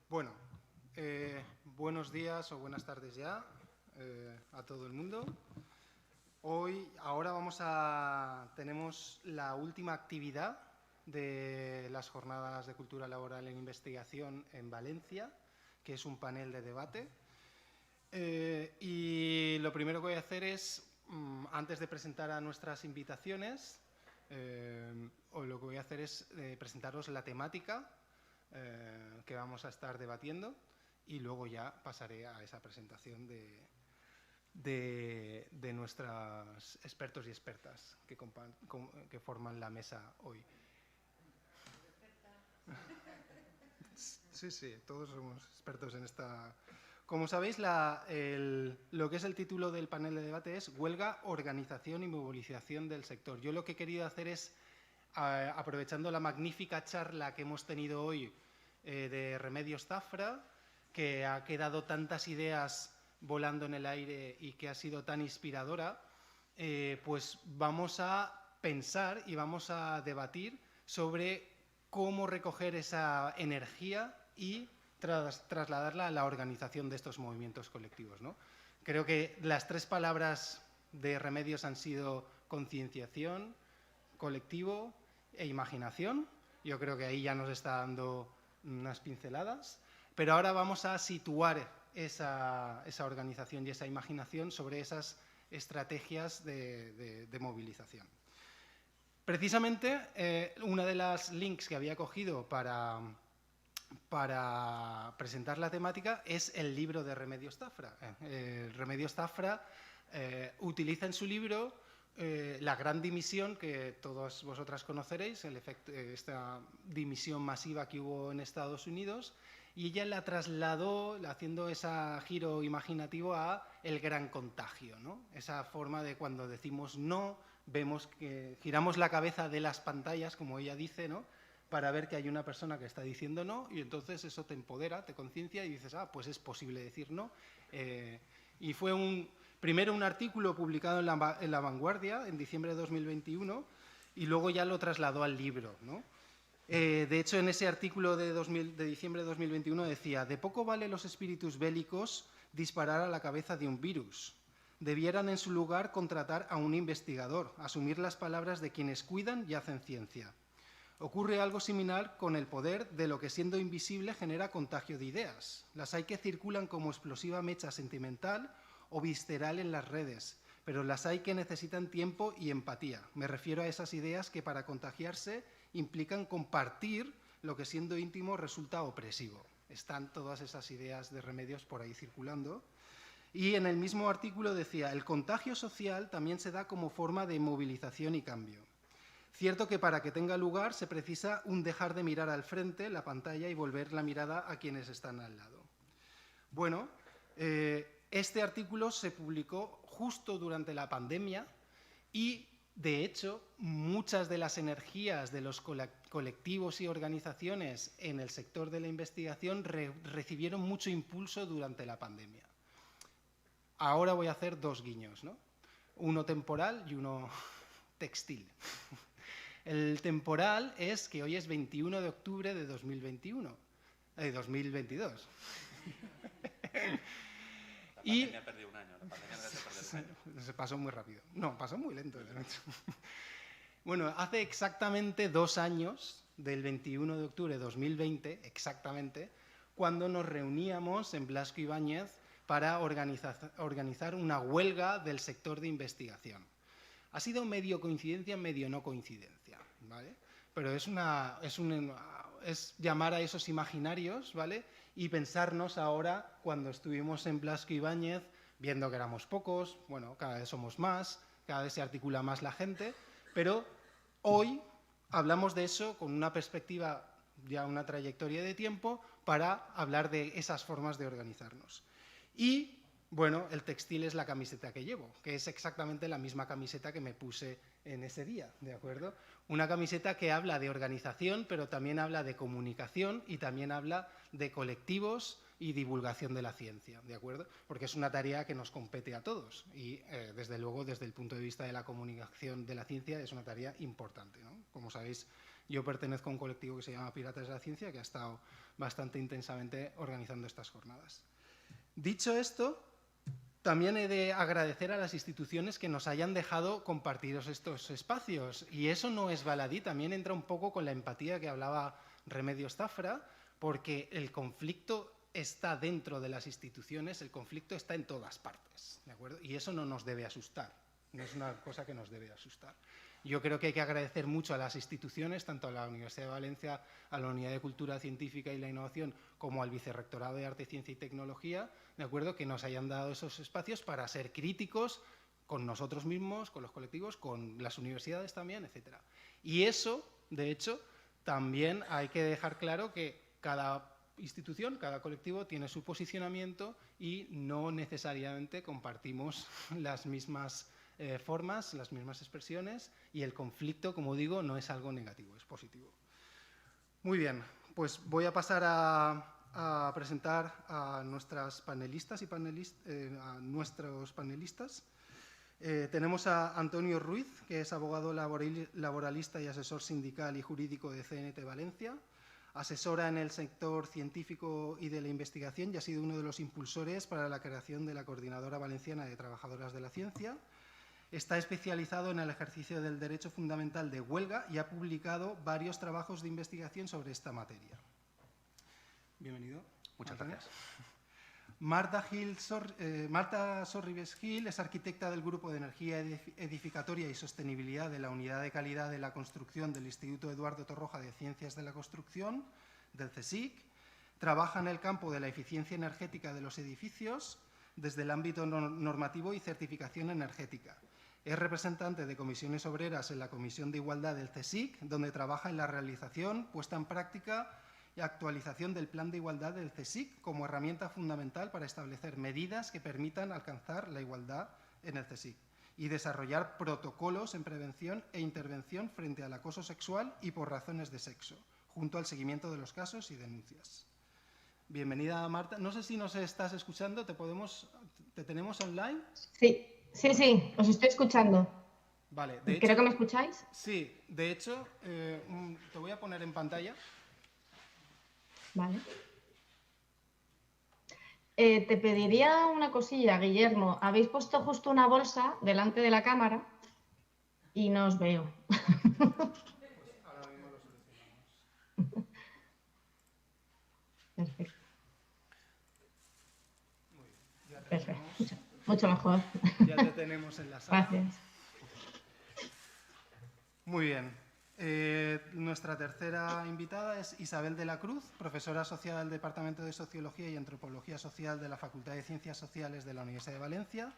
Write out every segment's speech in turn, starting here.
Bueno, buenos días o buenas tardes ya a todo el mundo. Ahora tenemos la última actividad de las jornadas de cultura laboral en investigación en Valencia, que es un panel de debate. Y lo primero que voy a hacer es, antes de presentar a nuestras invitaciones, lo que voy a hacer es presentaros la temática que vamos a estar debatiendo y luego ya pasaré a esa presentación de nuestros expertos y expertas que forman la mesa hoy. Sí, todos somos expertos en esta. Como sabéis, lo que es el título del panel de debate es Huelga, Organización y Movilización del Sector. Yo lo que he querido hacer es, aprovechando la magnífica charla que hemos tenido hoy de Remedios Zafra, que ha quedado tantas ideas volando en el aire y que ha sido tan inspiradora, pues vamos a pensar y vamos a debatir sobre cómo recoger esa energía y trasladarla a la organización de estos movimientos colectivos, ¿no? Creo que las tres palabras de Remedios han sido concienciación, colectivo e imaginación. Yo creo que ahí ya nos está dando unas pinceladas, pero ahora vamos a situar esa organización y esa imaginación sobre esas estrategias de movilización. Precisamente, una de las links que había cogido para presentar la temática es el libro de Remedios Zafra. Remedios Zafra utiliza en su libro la gran dimisión que todas vosotras conoceréis, esta dimisión masiva que hubo en Estados Unidos, y ella la trasladó haciendo ese giro imaginativo a el gran contagio, ¿no? Esa forma de cuando decimos no, vemos que giramos la cabeza de las pantallas, como ella dice, ¿no?, para ver que hay una persona que está diciendo no, y entonces eso te empodera, te conciencia y dices, pues es posible decir no. Y fue primero un artículo publicado en La Vanguardia en diciembre de 2021 y luego ya lo trasladó al libro, ¿no? De hecho, en ese artículo de diciembre de 2021 decía: de poco vale los espíritus bélicos disparar a la cabeza de un virus. Debieran en su lugar contratar a un investigador, asumir las palabras de quienes cuidan y hacen ciencia. Ocurre algo similar con el poder de lo que, siendo invisible, genera contagio de ideas. Las hay que circulan como explosiva mecha sentimental o visceral en las redes, pero las hay que necesitan tiempo y empatía. Me refiero a esas ideas que, para contagiarse, implican compartir lo que, siendo íntimo, resulta opresivo. Están todas esas ideas de Remedios por ahí circulando. Y en el mismo artículo decía: el contagio social también se da como forma de movilización y cambio. Cierto que para que tenga lugar se precisa un dejar de mirar al frente, la pantalla, y volver la mirada a quienes están al lado. Bueno, este artículo se publicó justo durante la pandemia y, de hecho, muchas de las energías de los colectivos y organizaciones en el sector de la investigación recibieron mucho impulso durante la pandemia. Ahora voy a hacer dos guiños, ¿no? Uno temporal y uno textil. El temporal es que hoy es 21 de octubre de 2022. Y la pandemia perdió un año. La pandemia perdió un año. Se pasó muy rápido. No, pasó muy lento. Bueno, hace exactamente 2 años, del 21 de octubre de 2020, exactamente, cuando nos reuníamos en Blasco Ibáñez para organizar una huelga del sector de investigación. Ha sido medio coincidencia, medio no coincidencia, ¿vale? Pero es llamar a esos imaginarios, ¿vale?, y pensarnos ahora, cuando estuvimos en Blasco Ibáñez, viendo que éramos pocos, bueno, cada vez somos más, cada vez se articula más la gente, pero hoy hablamos de eso con una perspectiva, ya una trayectoria de tiempo, para hablar de esas formas de organizarnos. Y bueno, el textil es la camiseta que llevo, que es exactamente la misma camiseta que me puse en ese día, ¿de acuerdo? Una camiseta que habla de organización, pero también habla de comunicación y también habla de colectivos y divulgación de la ciencia, ¿de acuerdo? Porque es una tarea que nos compete a todos y, desde luego, desde el punto de vista de la comunicación de la ciencia, es una tarea importante, ¿no? Como sabéis, Yo pertenezco a un colectivo que se llama Piratas de la Ciencia, que ha estado bastante intensamente organizando estas jornadas. Dicho esto, también he de agradecer a las instituciones que nos hayan dejado compartiros estos espacios. Y eso no es baladí, también entra un poco con la empatía que hablaba Remedios Zafra, porque el conflicto está dentro de las instituciones, el conflicto está en todas partes, ¿de acuerdo? Y eso no nos debe asustar, no es una cosa que nos debe asustar. Yo creo que hay que agradecer mucho a las instituciones, tanto a la Universidad de Valencia, a la Unidad de Cultura Científica y la Innovación, como al Vicerrectorado de Arte, Ciencia y Tecnología, ¿de acuerdo?, que nos hayan dado esos espacios para ser críticos con nosotros mismos, con los colectivos, con las universidades también, etc. Y eso, de hecho, también hay que dejar claro que cada institución, cada colectivo tiene su posicionamiento y no necesariamente compartimos las mismas formas, las mismas expresiones, y el conflicto, como digo, no es algo negativo, es positivo. Muy bien, pues voy a pasar a presentar a nuestras panelistas y a nuestros panelistas. Tenemos a Antonio Ruiz, que es abogado laboralista y asesor sindical y jurídico de CNT Valencia, asesora en el sector científico y de la investigación y ha sido uno de los impulsores para la creación de la Coordinadora Valenciana de Trabajadoras de la Ciencia. Está especializado en el ejercicio del derecho fundamental de huelga y ha publicado varios trabajos de investigación sobre esta materia. Bienvenido. Muchas gracias. Marta Sorribes Gil es arquitecta del Grupo de Energía Edificatoria y Sostenibilidad de la Unidad de Calidad de la Construcción del Instituto Eduardo Torroja de Ciencias de la Construcción, del CSIC. Trabaja en el campo de la eficiencia energética de los edificios desde el ámbito normativo y certificación energética. Es representante de comisiones obreras en la Comisión de Igualdad del CSIC, donde trabaja en la realización, puesta en práctica y actualización del Plan de Igualdad del CSIC como herramienta fundamental para establecer medidas que permitan alcanzar la igualdad en el CSIC y desarrollar protocolos en prevención e intervención frente al acoso sexual y por razones de sexo, junto al seguimiento de los casos y denuncias. Bienvenida, Marta. No sé si nos estás escuchando, ¿te tenemos online? Sí, os estoy escuchando. Vale, ¿Creo que me escucháis? Sí, de hecho, te voy a poner en pantalla. Vale. Te pediría una cosilla, Guillermo. Habéis puesto justo una bolsa delante de la cámara y no os veo. Pues ahora mismo lo solucionamos. Perfecto. Muy bien. Ya te Perfecto. tenemos, Mucho mejor. ya te tenemos en la sala. Gracias. Muy bien. Nuestra tercera invitada es Isabel de la Cruz, profesora asociada del Departamento de Sociología y Antropología Social de la Facultad de Ciencias Sociales de la Universidad de Valencia,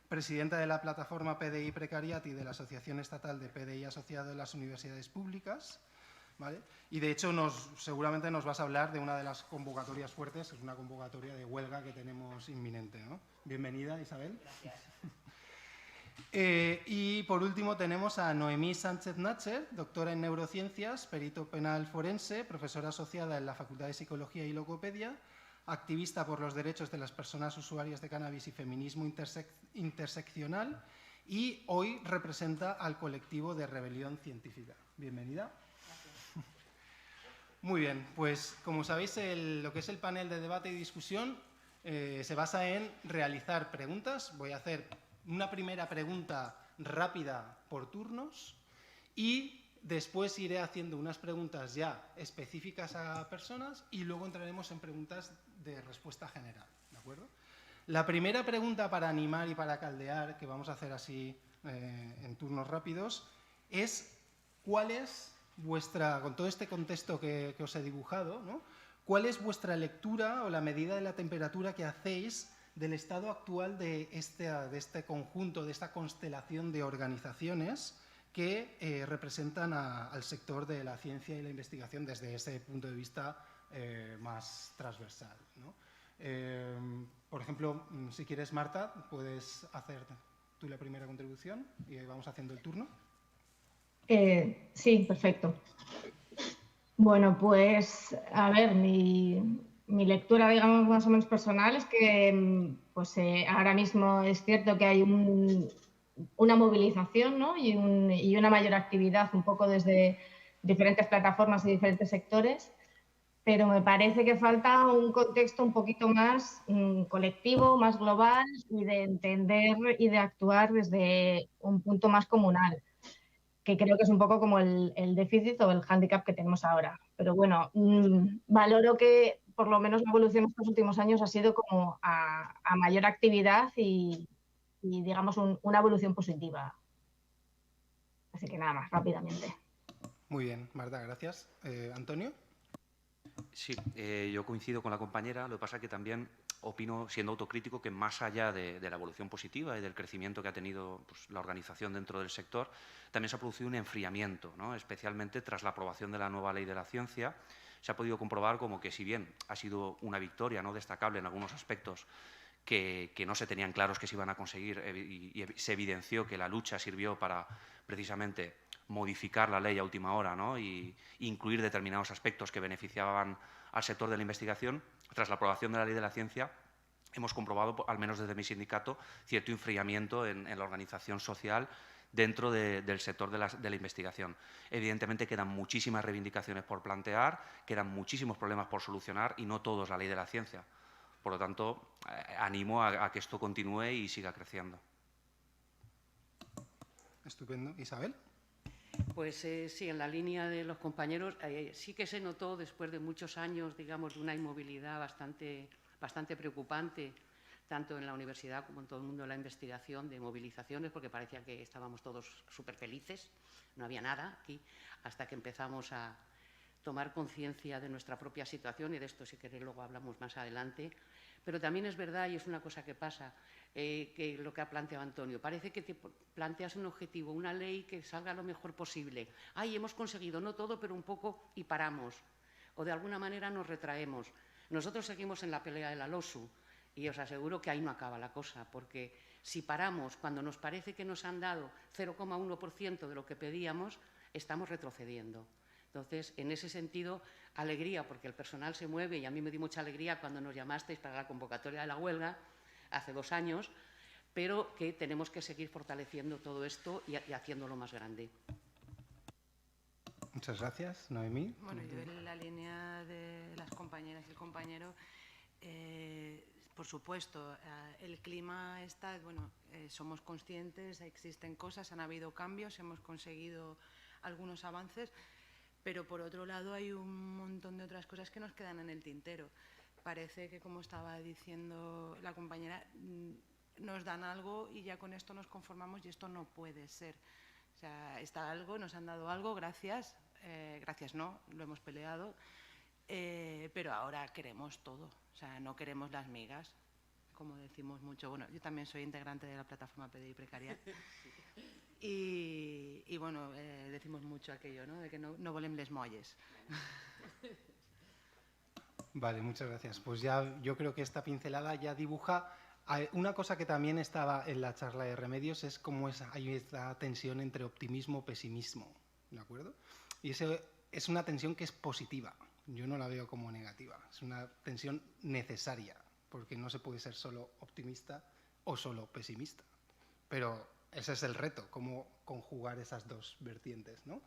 presidenta de la plataforma PDI Precariat y de la Asociación Estatal de PDI Asociado de las Universidades Públicas, ¿vale? Y de hecho seguramente nos vas a hablar de una de las convocatorias fuertes, es una convocatoria de huelga que tenemos inminente, ¿no? Bienvenida, Isabel. Gracias. Y por último tenemos a Noemí Sánchez Nacher, doctora en neurociencias, perito penal forense, profesora asociada en la Facultad de Psicología y Logopedia, activista por los derechos de las personas usuarias de cannabis y feminismo interseccional, y hoy representa al colectivo de Rebelión Científica. Bienvenida. Gracias. Muy bien, pues como sabéis, lo que es el panel de debate y discusión se basa en realizar preguntas. Voy a hacer una primera pregunta rápida por turnos y después iré haciendo unas preguntas ya específicas a personas y luego entraremos en preguntas de respuesta general, ¿de acuerdo? La primera pregunta para animar y para caldear, que vamos a hacer así en turnos rápidos, es ¿cuál es vuestra, con todo este contexto que os he dibujado, ¿no? ¿Cuál es vuestra lectura o la medida de la temperatura que hacéis del estado actual de este conjunto, de esta constelación de organizaciones que representan al sector de la ciencia y la investigación desde ese punto de vista más transversal, ¿no? Por ejemplo, si quieres, Marta, puedes hacer tú la primera contribución y vamos haciendo el turno. Sí, perfecto. Bueno, pues, a ver, mi lectura, digamos, más o menos personal es que pues, ahora mismo es cierto que hay una movilización, ¿no? y una mayor actividad un poco desde diferentes plataformas y diferentes sectores, pero me parece que falta un contexto un poquito más colectivo, más global y de entender y de actuar desde un punto más comunal, que creo que es un poco como el déficit o el hándicap que tenemos ahora. Pero bueno, valoro que por lo menos la evolución de estos últimos años ha sido como a mayor actividad y digamos, una evolución positiva. Así que nada más, rápidamente. Muy bien, Marta, gracias. ¿Antonio? Sí, yo coincido con la compañera, lo que pasa es que también opino, siendo autocrítico, que más allá de la evolución positiva y del crecimiento que ha tenido pues, la organización dentro del sector, también se ha producido un enfriamiento, ¿no? Especialmente tras la aprobación de la nueva Ley de la Ciencia. Se ha podido comprobar como que, si bien ha sido una victoria, ¿no?, destacable en algunos aspectos que no se tenían claros que se iban a conseguir, y se evidenció que la lucha sirvió para precisamente modificar la ley a última hora, ¿no?, y incluir determinados aspectos que beneficiaban al sector de la investigación. Tras la aprobación de la Ley de la Ciencia, hemos comprobado, al menos desde mi sindicato, cierto enfriamiento en la organización social dentro del sector de la investigación. Evidentemente quedan muchísimas reivindicaciones por plantear, quedan muchísimos problemas por solucionar y no todo es la Ley de la Ciencia. Por lo tanto, animo a que esto continúe y siga creciendo. Estupendo. ¿Isabel? Pues sí, en la línea de los compañeros, sí que se notó después de muchos años, digamos, de una inmovilidad bastante preocupante, tanto en la universidad como en todo el mundo de la investigación, de movilizaciones, porque parecía que estábamos todos súper felices, no había nada aquí, hasta que empezamos a tomar conciencia de nuestra propia situación, y de esto si queréis luego hablamos más adelante. Pero también es verdad, y es una cosa que pasa, que lo que ha planteado Antonio, parece que te planteas un objetivo, una ley que salga lo mejor posible. ¡Ay, hemos conseguido, no todo, pero un poco, y paramos! O de alguna manera nos retraemos. Nosotros seguimos en la pelea de la LOSU y os aseguro que ahí no acaba la cosa, porque si paramos cuando nos parece que nos han dado 0,1% de lo que pedíamos, estamos retrocediendo. Entonces, en ese sentido, alegría, porque el personal se mueve, y a mí me dio mucha alegría cuando nos llamasteis para la convocatoria de la huelga, hace 2 años, pero que tenemos que seguir fortaleciendo todo esto y haciéndolo más grande. Muchas gracias. Noemí. Bueno, yo en la línea de las compañeras y el compañero, por supuesto, el clima está, bueno, somos conscientes, existen cosas, han habido cambios, hemos conseguido algunos avances, pero por otro lado hay un montón de otras cosas que nos quedan en el tintero. Parece que, como estaba diciendo la compañera, nos dan algo y ya con esto nos conformamos, y esto no puede ser. O sea, está algo, nos han dado algo, gracias, gracias no, lo hemos peleado, pero ahora queremos todo, o sea, no queremos las migas, como decimos mucho. Bueno, yo también soy integrante de la plataforma PDI Precariat. Y bueno, decimos mucho aquello, ¿no?, de que no volem les molles. Vale, muchas gracias. Pues ya yo creo que esta pincelada ya dibuja una cosa que también estaba en la charla de Remedios, es cómo hay esta tensión entre optimismo y pesimismo, ¿de acuerdo? Y eso es una tensión que es positiva, yo no la veo como negativa, es una tensión necesaria, porque no se puede ser solo optimista o solo pesimista, pero ese es el reto, cómo conjugar esas dos vertientes, ¿no?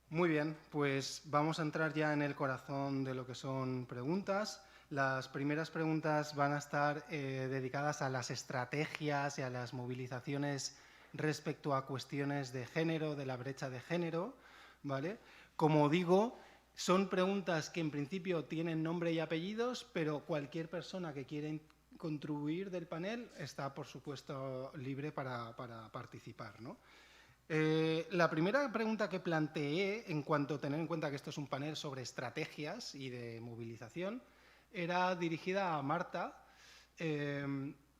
Muy bien, pues vamos a entrar ya en el corazón de lo que son preguntas. Las primeras preguntas van a estar dedicadas a las estrategias y a las movilizaciones respecto a cuestiones de género, de la brecha de género, ¿vale? Como digo, son preguntas que en principio tienen nombre y apellidos, pero cualquier persona que quiera contribuir del panel está, por supuesto, libre para participar, ¿no? La primera pregunta que planteé, en cuanto a tener en cuenta que esto es un panel sobre estrategias y de movilización, era dirigida a Marta,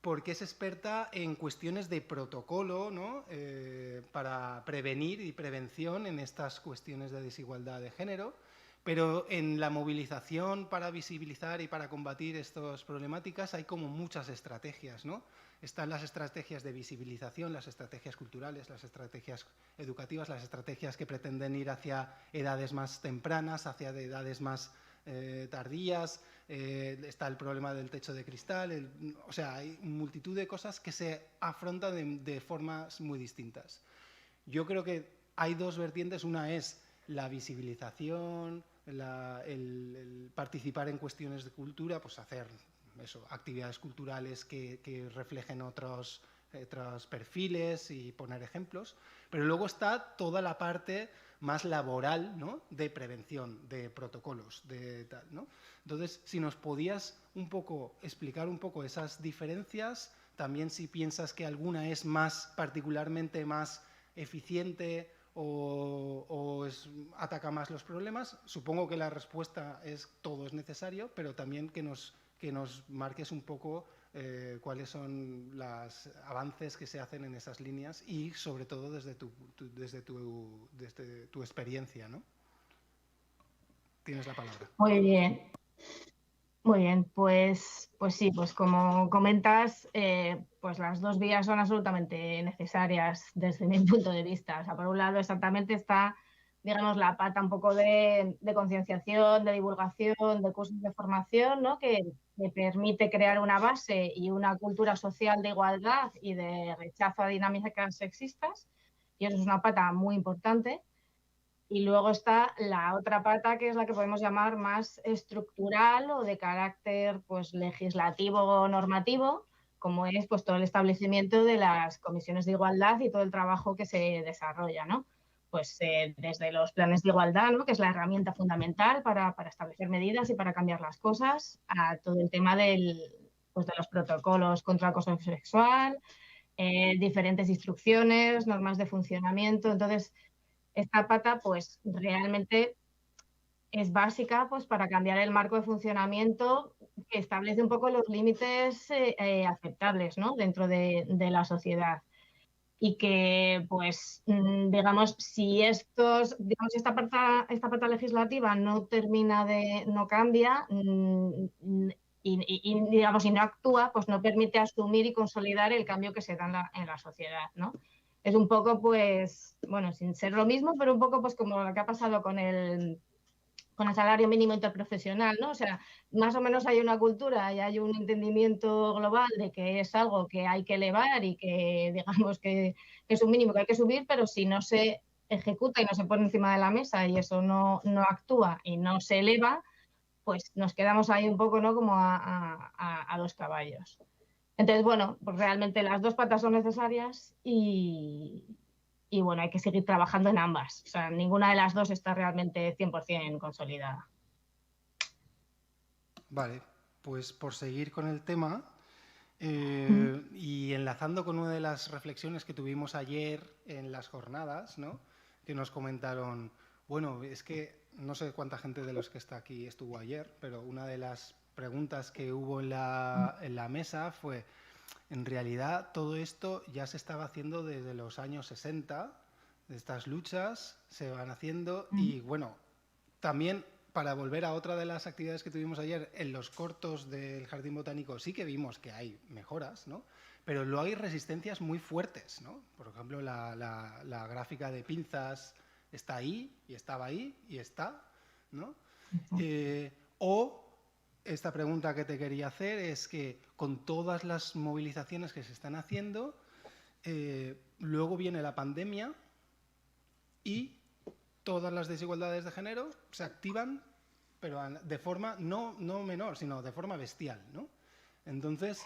porque es experta en cuestiones de protocolo, ¿no?, para prevenir y prevención en estas cuestiones de desigualdad de género, pero en la movilización para visibilizar y para combatir estas problemáticas hay como muchas estrategias, ¿no? Están las estrategias de visibilización, las estrategias culturales, las estrategias educativas, las estrategias que pretenden ir hacia edades más tempranas, hacia edades más tardías, está el problema del techo de cristal, o sea, hay multitud de cosas que se afrontan de formas muy distintas. Yo creo que hay dos vertientes, una es la visibilización, el participar en cuestiones de cultura, pues hacer eso, actividades culturales que reflejen otros perfiles y poner ejemplos. Pero luego está toda la parte más laboral, ¿no? De prevención, de protocolos, de tal, ¿no? Entonces, si nos podías explicar un poco esas diferencias, también si piensas que alguna es particularmente más eficiente o ataca más los problemas. Supongo que la respuesta es todo es necesario, pero también que nos marques un poco cuáles son los avances que se hacen en esas líneas y sobre todo desde tu experiencia, ¿no? Tienes la palabra. Muy bien. Muy bien, pues sí, pues como comentas, pues las dos vías son absolutamente necesarias desde mi punto de vista. O sea, por un lado exactamente está, digamos, la pata un poco de concienciación, de divulgación, de cursos de formación, ¿no? Que permite crear una base y una cultura social de igualdad y de rechazo a dinámicas sexistas. Y eso es una pata muy importante. Y luego está la otra pata, que es la que podemos llamar más estructural o de carácter pues, legislativo o normativo, como es pues, todo el establecimiento de las comisiones de igualdad y todo el trabajo que se desarrolla, ¿no? Pues desde los planes de igualdad, ¿no? Que es la herramienta fundamental para establecer medidas y para cambiar las cosas, a todo el tema pues, de los protocolos contra el acoso sexual, diferentes instrucciones, normas de funcionamiento. Entonces, esta pata pues realmente es básica pues para cambiar el marco de funcionamiento que establece un poco los límites aceptables, ¿no? Dentro de la sociedad. Y que, pues, digamos, si esta pata legislativa no cambia digamos, y no actúa, pues no permite asumir y consolidar el cambio que se da en la sociedad, ¿no? Es un poco, pues, bueno, sin ser lo mismo, pero un poco, pues, como lo que ha pasado con el salario mínimo interprofesional, ¿no? O sea, más o menos hay una cultura y hay un entendimiento global de que es algo que hay que elevar y que, digamos, que es un mínimo que hay que subir, pero si no se ejecuta y no se pone encima de la mesa y eso no actúa y no se eleva, pues nos quedamos ahí un poco, ¿no? Como a los caballos. Entonces, bueno, pues realmente las dos patas son necesarias y bueno, hay que seguir trabajando en ambas. O sea, ninguna de las dos está realmente 100% consolidada. Vale, pues por seguir con el tema y enlazando con una de las reflexiones que tuvimos ayer en las jornadas, ¿no? Que nos comentaron, bueno, es que no sé cuánta gente de los que está aquí estuvo ayer, pero una de las preguntas que hubo en la mesa fue, en realidad todo esto ya se estaba haciendo desde los años 60, estas luchas se van haciendo y bueno, también para volver a otra de las actividades que tuvimos ayer, en los cortos del Jardín Botánico sí que vimos que hay mejoras, ¿no? Pero luego hay resistencias muy fuertes, ¿no? Por ejemplo, la gráfica de pinzas está ahí y estaba ahí y está, ¿no? O esta pregunta que te quería hacer es que con todas las movilizaciones que se están haciendo, luego viene la pandemia y todas las desigualdades de género se activan, pero de forma no menor, sino de forma bestial, ¿no? Entonces,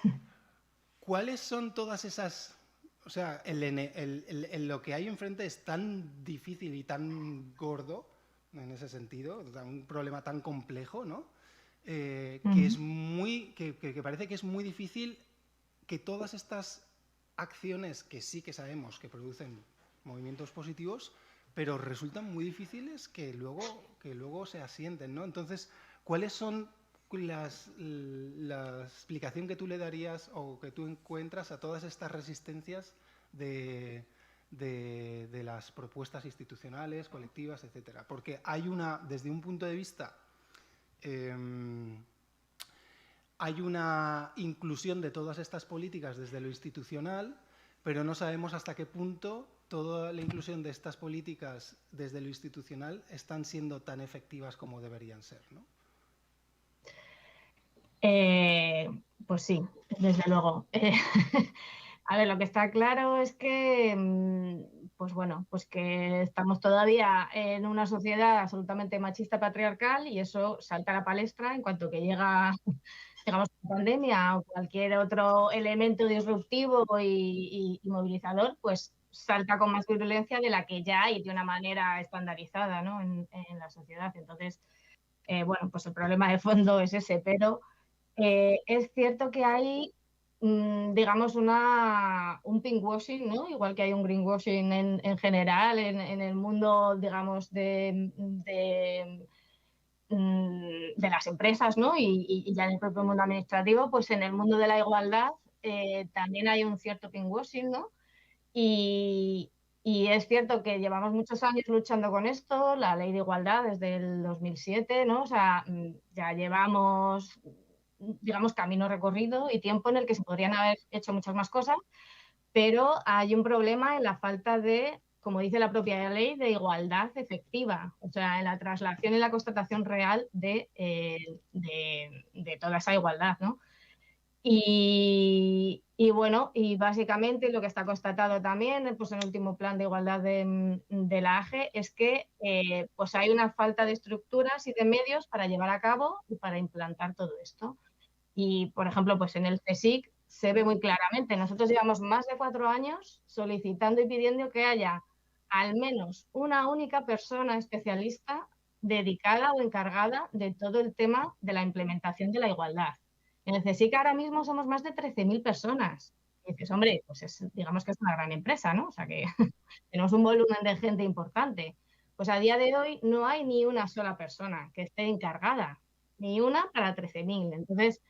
¿cuáles son todas esas...? O sea, lo que hay enfrente es tan difícil y tan gordo, en ese sentido, un problema tan complejo, ¿no? Que parece que es muy difícil que todas estas acciones que sí que sabemos que producen movimientos positivos, pero resultan muy difíciles que luego se asienten, ¿no? Entonces, ¿cuáles son la explicación que tú le darías o que tú encuentras a todas estas resistencias de las propuestas institucionales, colectivas, etcétera? Porque hay desde un punto de vista, hay una inclusión de todas estas políticas desde lo institucional, pero no sabemos hasta qué punto toda la inclusión de estas políticas desde lo institucional están siendo tan efectivas como deberían ser, ¿no? Pues sí, desde luego. A ver, lo que está claro es que pues bueno, pues que estamos todavía en una sociedad absolutamente machista patriarcal y eso salta a la palestra en cuanto que llega, digamos, la pandemia o cualquier otro elemento disruptivo y movilizador, pues salta con más virulencia de la que ya hay de una manera estandarizada, ¿no? en la sociedad. Entonces, bueno, pues el problema de fondo es ese, pero es cierto que hay, digamos, un pinkwashing, ¿no? Igual que hay un greenwashing en general en el mundo, digamos, de las empresas, ¿no? Y ya en el propio mundo administrativo, pues en el mundo de la igualdad también hay un cierto pinkwashing, ¿no? Y es cierto que llevamos muchos años luchando con esto, la ley de igualdad desde el 2007, ¿no? O sea, ya llevamos, digamos, camino recorrido y tiempo en el que se podrían haber hecho muchas más cosas, pero hay un problema en la falta de, como dice la propia ley, de igualdad efectiva, o sea, en la traslación y la constatación real de toda esa igualdad, ¿no? Y bueno, y básicamente lo que está constatado también, pues en el último plan de igualdad de la AGE, es que pues hay una falta de estructuras y de medios para llevar a cabo y para implantar todo esto. Y, por ejemplo, pues en el CSIC se ve muy claramente. Nosotros llevamos más de 4 años solicitando y pidiendo que haya al menos una única persona especialista dedicada o encargada de todo el tema de la implementación de la igualdad. En el CSIC ahora mismo somos más de 13.000 personas. Y dices, hombre, pues digamos que es una gran empresa, ¿no? O sea que tenemos un volumen de gente importante. Pues a día de hoy no hay ni una sola persona que esté encargada, ni una para 13.000. Entonces,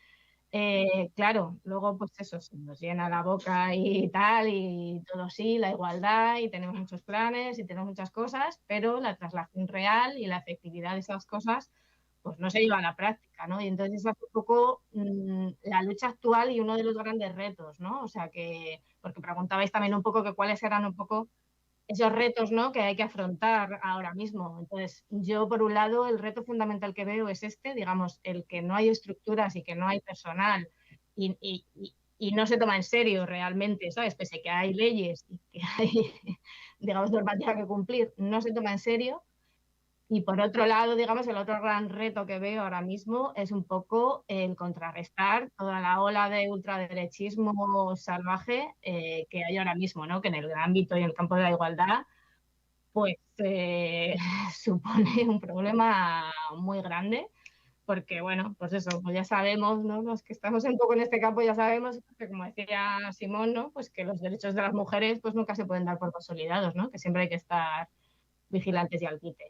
claro, luego pues eso, se nos llena la boca y tal, y todo sí, la igualdad, y tenemos muchos planes y tenemos muchas cosas, pero la traslación real y la efectividad de esas cosas pues no se lleva a la práctica, ¿no? Y entonces es un poco la lucha actual y uno de los grandes retos, ¿no? O sea que, porque preguntabais también un poco que cuáles eran un poco esos retos, ¿no?, que hay que afrontar ahora mismo. Entonces, yo, por un lado, el reto fundamental que veo es digamos, el que no hay estructuras y que no hay personal y no se toma en serio realmente, ¿sabes? Pese a que hay leyes y que hay, digamos, normativa que cumplir, no se toma en serio. Y por otro lado, digamos, el otro gran reto que veo ahora mismo es un poco el contrarrestar toda la ola de ultraderechismo salvaje que hay ahora mismo, ¿no? Que en el ámbito y en el campo de la igualdad, pues supone un problema muy grande, porque, bueno, pues eso, pues ya sabemos, ¿no? Los que estamos un poco en este campo ya sabemos que, como decía Simón, ¿no?, pues que los derechos de las mujeres pues nunca se pueden dar por consolidados, ¿no? Que siempre hay que estar vigilantes y al quite.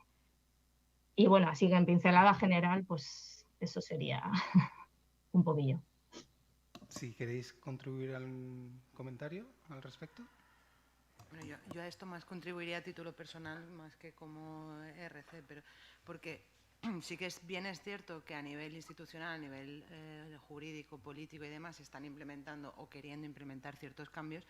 Y bueno, así que en pincelada general, pues eso sería un poquillo. Si queréis contribuir algún comentario al respecto. Bueno, yo a esto más contribuiría a título personal más que como RC, pero porque sí que bien es cierto que a nivel institucional, a nivel jurídico, político y demás, se están implementando o queriendo implementar ciertos cambios.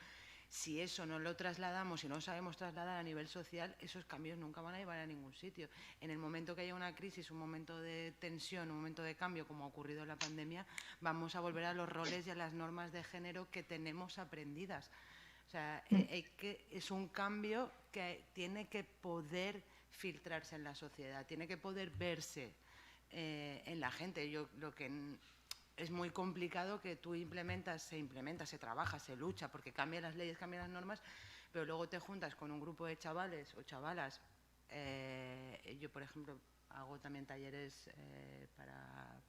Si eso no lo trasladamos, si no sabemos trasladar a nivel social, esos cambios nunca van a llevar a ningún sitio. En el momento que haya una crisis, un momento de tensión, un momento de cambio, como ha ocurrido en la pandemia, vamos a volver a los roles y a las normas de género que tenemos aprendidas. O sea, es un cambio que tiene que poder filtrarse en la sociedad, tiene que poder verse en la gente. Lo que es muy complicado que tú se trabaja, se lucha, porque cambian las leyes, cambian las normas, pero luego te juntas con un grupo de chavales o chavalas. Yo, por ejemplo, hago también talleres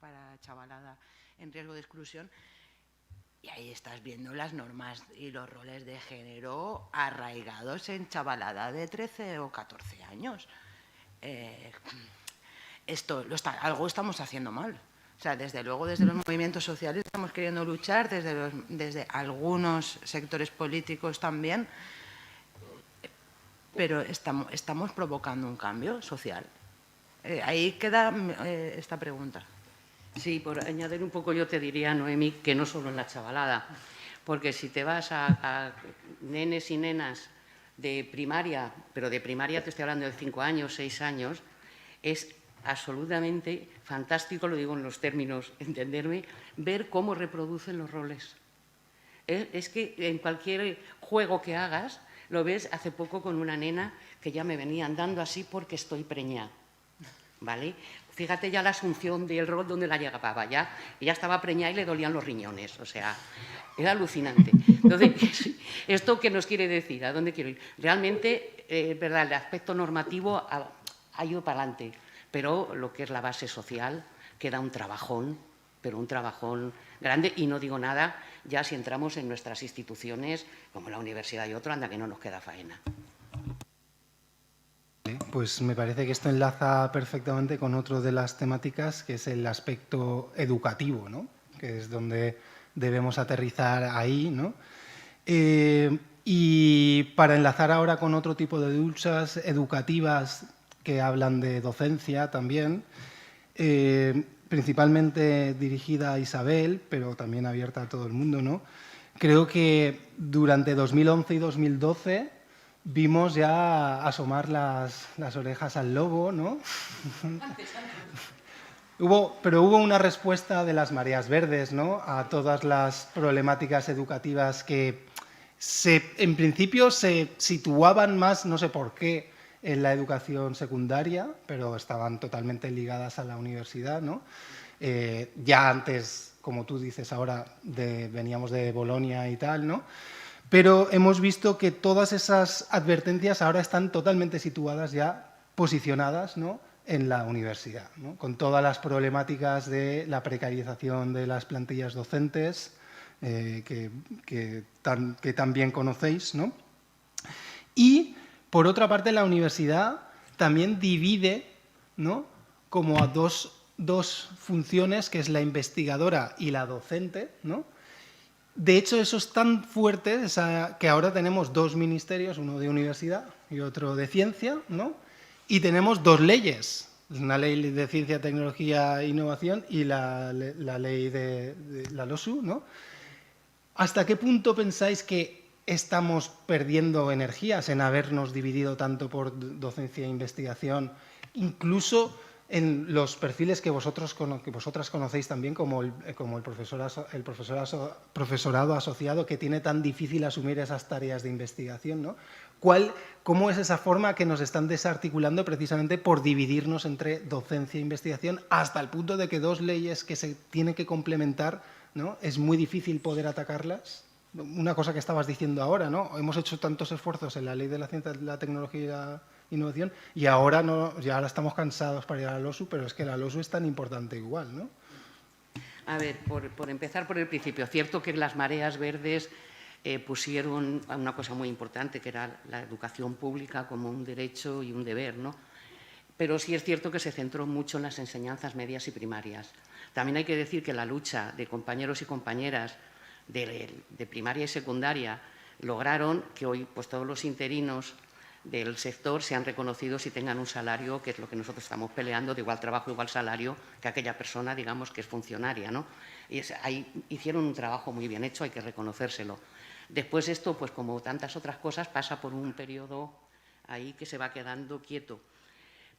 para chavalada en riesgo de exclusión, y ahí estás viendo las normas y los roles de género arraigados en chavalada de 13 o 14 años. Algo estamos haciendo mal. O sea, desde luego, desde los movimientos sociales estamos queriendo luchar, desde algunos sectores políticos también, pero estamos provocando un cambio social. Ahí queda esta pregunta. Sí, por añadir un poco yo te diría, Noemí, que no solo en la chavalada, porque si te vas a nenes y nenas de primaria, pero de primaria te estoy hablando de 5 años, 6 años, es absolutamente fantástico, lo digo en los términos, entenderme, ver cómo reproducen los roles. Es que en cualquier juego que hagas, Lo ves hace poco con una nena que ya me venía andando así porque estoy preñada, ¿vale? Fíjate ya la asunción del rol donde la llegaba, ya ella estaba preñada y le dolían los riñones, o sea, era alucinante. Entonces, ¿esto qué nos quiere decir? ¿A dónde quiero ir? Realmente, verdad, el aspecto normativo ha ido para adelante, pero lo que es la base social queda un trabajón, pero un trabajón grande, y no digo nada ya si entramos en nuestras instituciones, como la universidad y otro, anda que no nos queda faena. Pues me parece que esto enlaza perfectamente con otra de las temáticas, que es el aspecto educativo, ¿no? Que es donde debemos aterrizar ahí, ¿no? Y para enlazar ahora con otro tipo de luchas educativas que hablan de docencia también, principalmente dirigida a Isabel, pero también abierta a todo el mundo, ¿no? Creo que durante 2011 y 2012 vimos ya asomar las orejas al lobo, ¿no? Pero hubo una respuesta de las mareas verdes, ¿no?, a todas las problemáticas educativas que en principio se situaban más, no sé por qué, en la educación secundaria, pero estaban totalmente ligadas a la universidad, ¿no? Ya antes, como tú dices ahora, veníamos de Bolonia y tal, ¿no? Pero hemos visto que todas esas advertencias ahora están totalmente situadas ya, posicionadas, ¿no?, en la universidad, ¿no?, con todas las problemáticas de la precarización de las plantillas docentes, que tan bien conocéis, ¿no? Y, por otra parte, la universidad también divide, ¿no?, como a dos funciones, que es la investigadora y la docente, ¿no? De hecho, eso es tan fuerte que ahora tenemos dos ministerios, uno de universidad y otro de ciencia, ¿no? Y tenemos dos leyes, una ley de ciencia, tecnología e innovación y la ley de la LOSU, ¿no? ¿Hasta qué punto pensáis que estamos perdiendo energías en habernos dividido tanto por docencia e investigación, incluso en los perfiles que vosotras conocéis también, como el profesorado asociado, que tiene tan difícil asumir esas tareas de investigación, ¿no? ¿Cómo es esa forma que nos están desarticulando precisamente por dividirnos entre docencia e investigación, hasta el punto de que dos leyes que se tienen que complementar, ¿no?, es muy difícil poder atacarlas? Una cosa que estabas diciendo ahora, ¿no? Hemos hecho tantos esfuerzos en la ley de la ciencia, la tecnología y la innovación, y ahora estamos cansados para ir a la LOSU, pero es que la LOSU es tan importante igual, ¿no? A ver, por empezar por el principio, cierto que las mareas verdes pusieron una cosa muy importante, que era la educación pública como un derecho y un deber, ¿no? Pero sí es cierto que se centró mucho en las enseñanzas medias y primarias. También hay que decir que la lucha de compañeros y compañeras de primaria y secundaria lograron que hoy pues, todos los interinos del sector sean reconocidos y tengan un salario, que es lo que nosotros estamos peleando, de igual trabajo, igual salario que aquella persona, digamos, que es funcionaria, ¿no? Y ahí hicieron un trabajo muy bien hecho, hay que reconocérselo. Después esto, pues como tantas otras cosas, pasa por un periodo ahí que se va quedando quieto.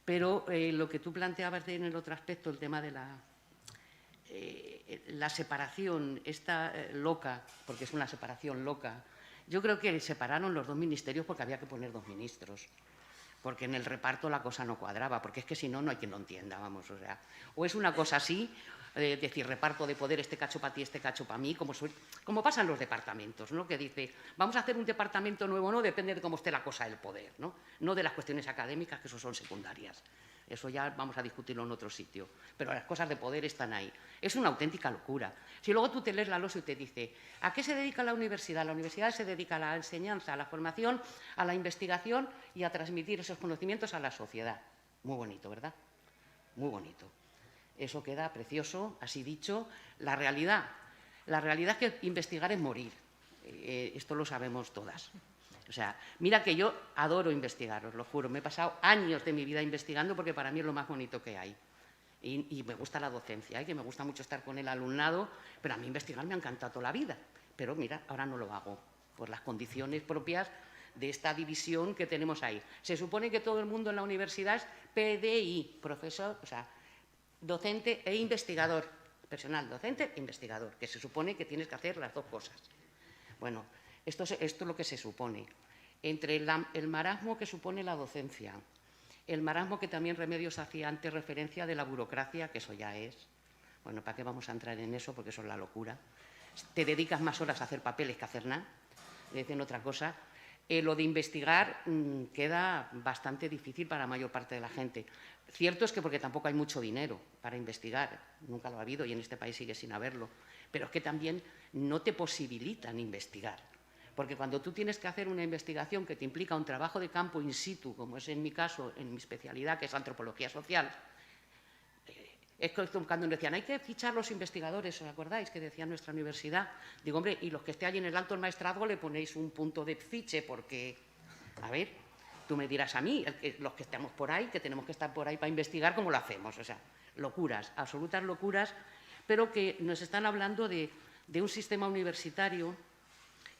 Pero lo que tú planteabas en el otro aspecto, el tema de la separación esta loca, porque es una separación loca. Yo creo que separaron los dos ministerios porque había que poner dos ministros, porque en el reparto la cosa no cuadraba, porque es que si no, no hay quien lo entienda, vamos, o sea, o es una cosa así, decir, reparto de poder, este cacho para ti, este cacho para mí, como pasa en los departamentos, ¿no? Que dice, vamos a hacer un departamento nuevo, no, depende de cómo esté la cosa del poder, ¿no? No de las cuestiones académicas, que eso son secundarias. Eso ya vamos a discutirlo en otro sitio. Pero las cosas de poder están ahí. Es una auténtica locura. Si luego tú te lees la LOSU y te dice, ¿a qué se dedica la universidad? La universidad se dedica a la enseñanza, a la formación, a la investigación y a transmitir esos conocimientos a la sociedad. Muy bonito, ¿verdad? Muy bonito. Eso queda precioso, así dicho. La realidad es que investigar es morir. Esto lo sabemos todas. O sea, mira que yo adoro investigar, os lo juro. Me he pasado años de mi vida investigando porque para mí es lo más bonito que hay. Y me gusta la docencia, que me gusta mucho estar con el alumnado, pero a mí investigar me ha encantado toda la vida. Pero mira, ahora no lo hago por las condiciones propias de esta división que tenemos ahí. Se supone que todo el mundo en la universidad es PDI, profesor, o sea, docente e investigador. Personal docente e investigador, que se supone que tienes que hacer las dos cosas. Bueno, esto es lo que se supone. entre el marasmo que supone la docencia, el marasmo que también Remedios hacía antes referencia de la burocracia, que eso ya es, bueno, ¿para qué vamos a entrar en eso? Porque eso es la locura. Te dedicas más horas a hacer papeles que a hacer nada, dicen otra cosa. Lo de investigar queda bastante difícil para la mayor parte de la gente. Cierto es que porque tampoco hay mucho dinero para investigar, nunca lo ha habido y en este país sigue sin haberlo, pero es que también no te posibilitan investigar. Porque cuando tú tienes que hacer una investigación que te implica un trabajo de campo in situ, como es en mi caso, en mi especialidad, que es antropología social, es cuando nos decían, hay que fichar los investigadores, ¿os acordáis? Que decía nuestra universidad. Digo, hombre, y los que esté allí en el alto del maestrazgo le ponéis un punto de fiche, porque, a ver, tú me dirás a mí, los que estamos por ahí, que tenemos que estar por ahí para investigar, ¿cómo lo hacemos? O sea, locuras, absolutas locuras, pero que nos están hablando de un sistema universitario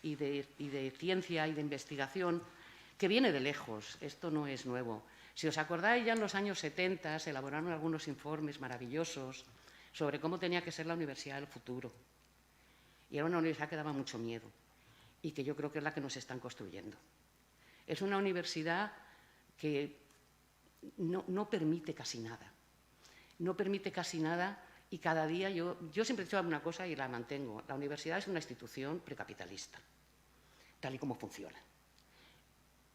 y de ciencia y de investigación que viene de lejos. Esto no es nuevo. Si os acordáis, ya en los años 70 se elaboraron algunos informes maravillosos sobre cómo tenía que ser la universidad del futuro. Y era una universidad que daba mucho miedo y que yo creo que es la que nos están construyendo. Es una universidad que no permite casi nada. No permite casi nada y cada día yo siempre he dicho una cosa y la mantengo. La universidad es una institución precapitalista, tal y como funciona.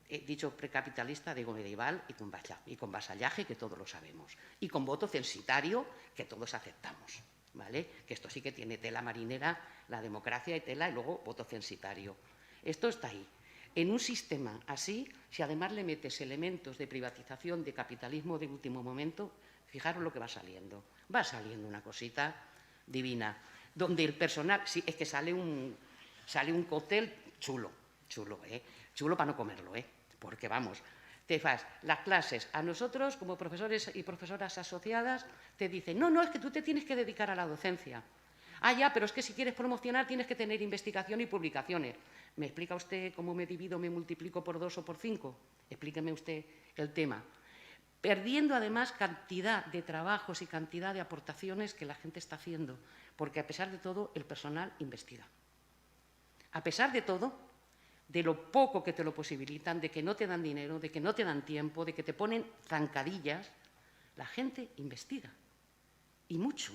He dicho precapitalista, digo medieval y con vasallaje, que todos lo sabemos, y con voto censitario, que todos aceptamos, ¿vale? Que esto sí que tiene tela marinera, la democracia y tela, y luego voto censitario. Esto está ahí. En un sistema así, si además le metes elementos de privatización, de capitalismo de último momento, fijaros lo que va saliendo. Va saliendo una cosita divina, donde el personal, sí, es que sale un cóctel chulo, chulo para no comerlo, porque vamos, te fas las clases, a nosotros como profesores y profesoras asociadas te dicen, no, es que tú te tienes que dedicar a la docencia. Ah, ya, pero es que si quieres promocionar tienes que tener investigación y publicaciones. ¿Me explica usted cómo me divido, me multiplico por 2 o por 5? Explíqueme usted el tema. Perdiendo además cantidad de trabajos y cantidad de aportaciones que la gente está haciendo, porque a pesar de todo el personal investiga. A pesar de todo, de lo poco que te lo posibilitan, de que no te dan dinero, de que no te dan tiempo, de que te ponen zancadillas, la gente investiga. Y mucho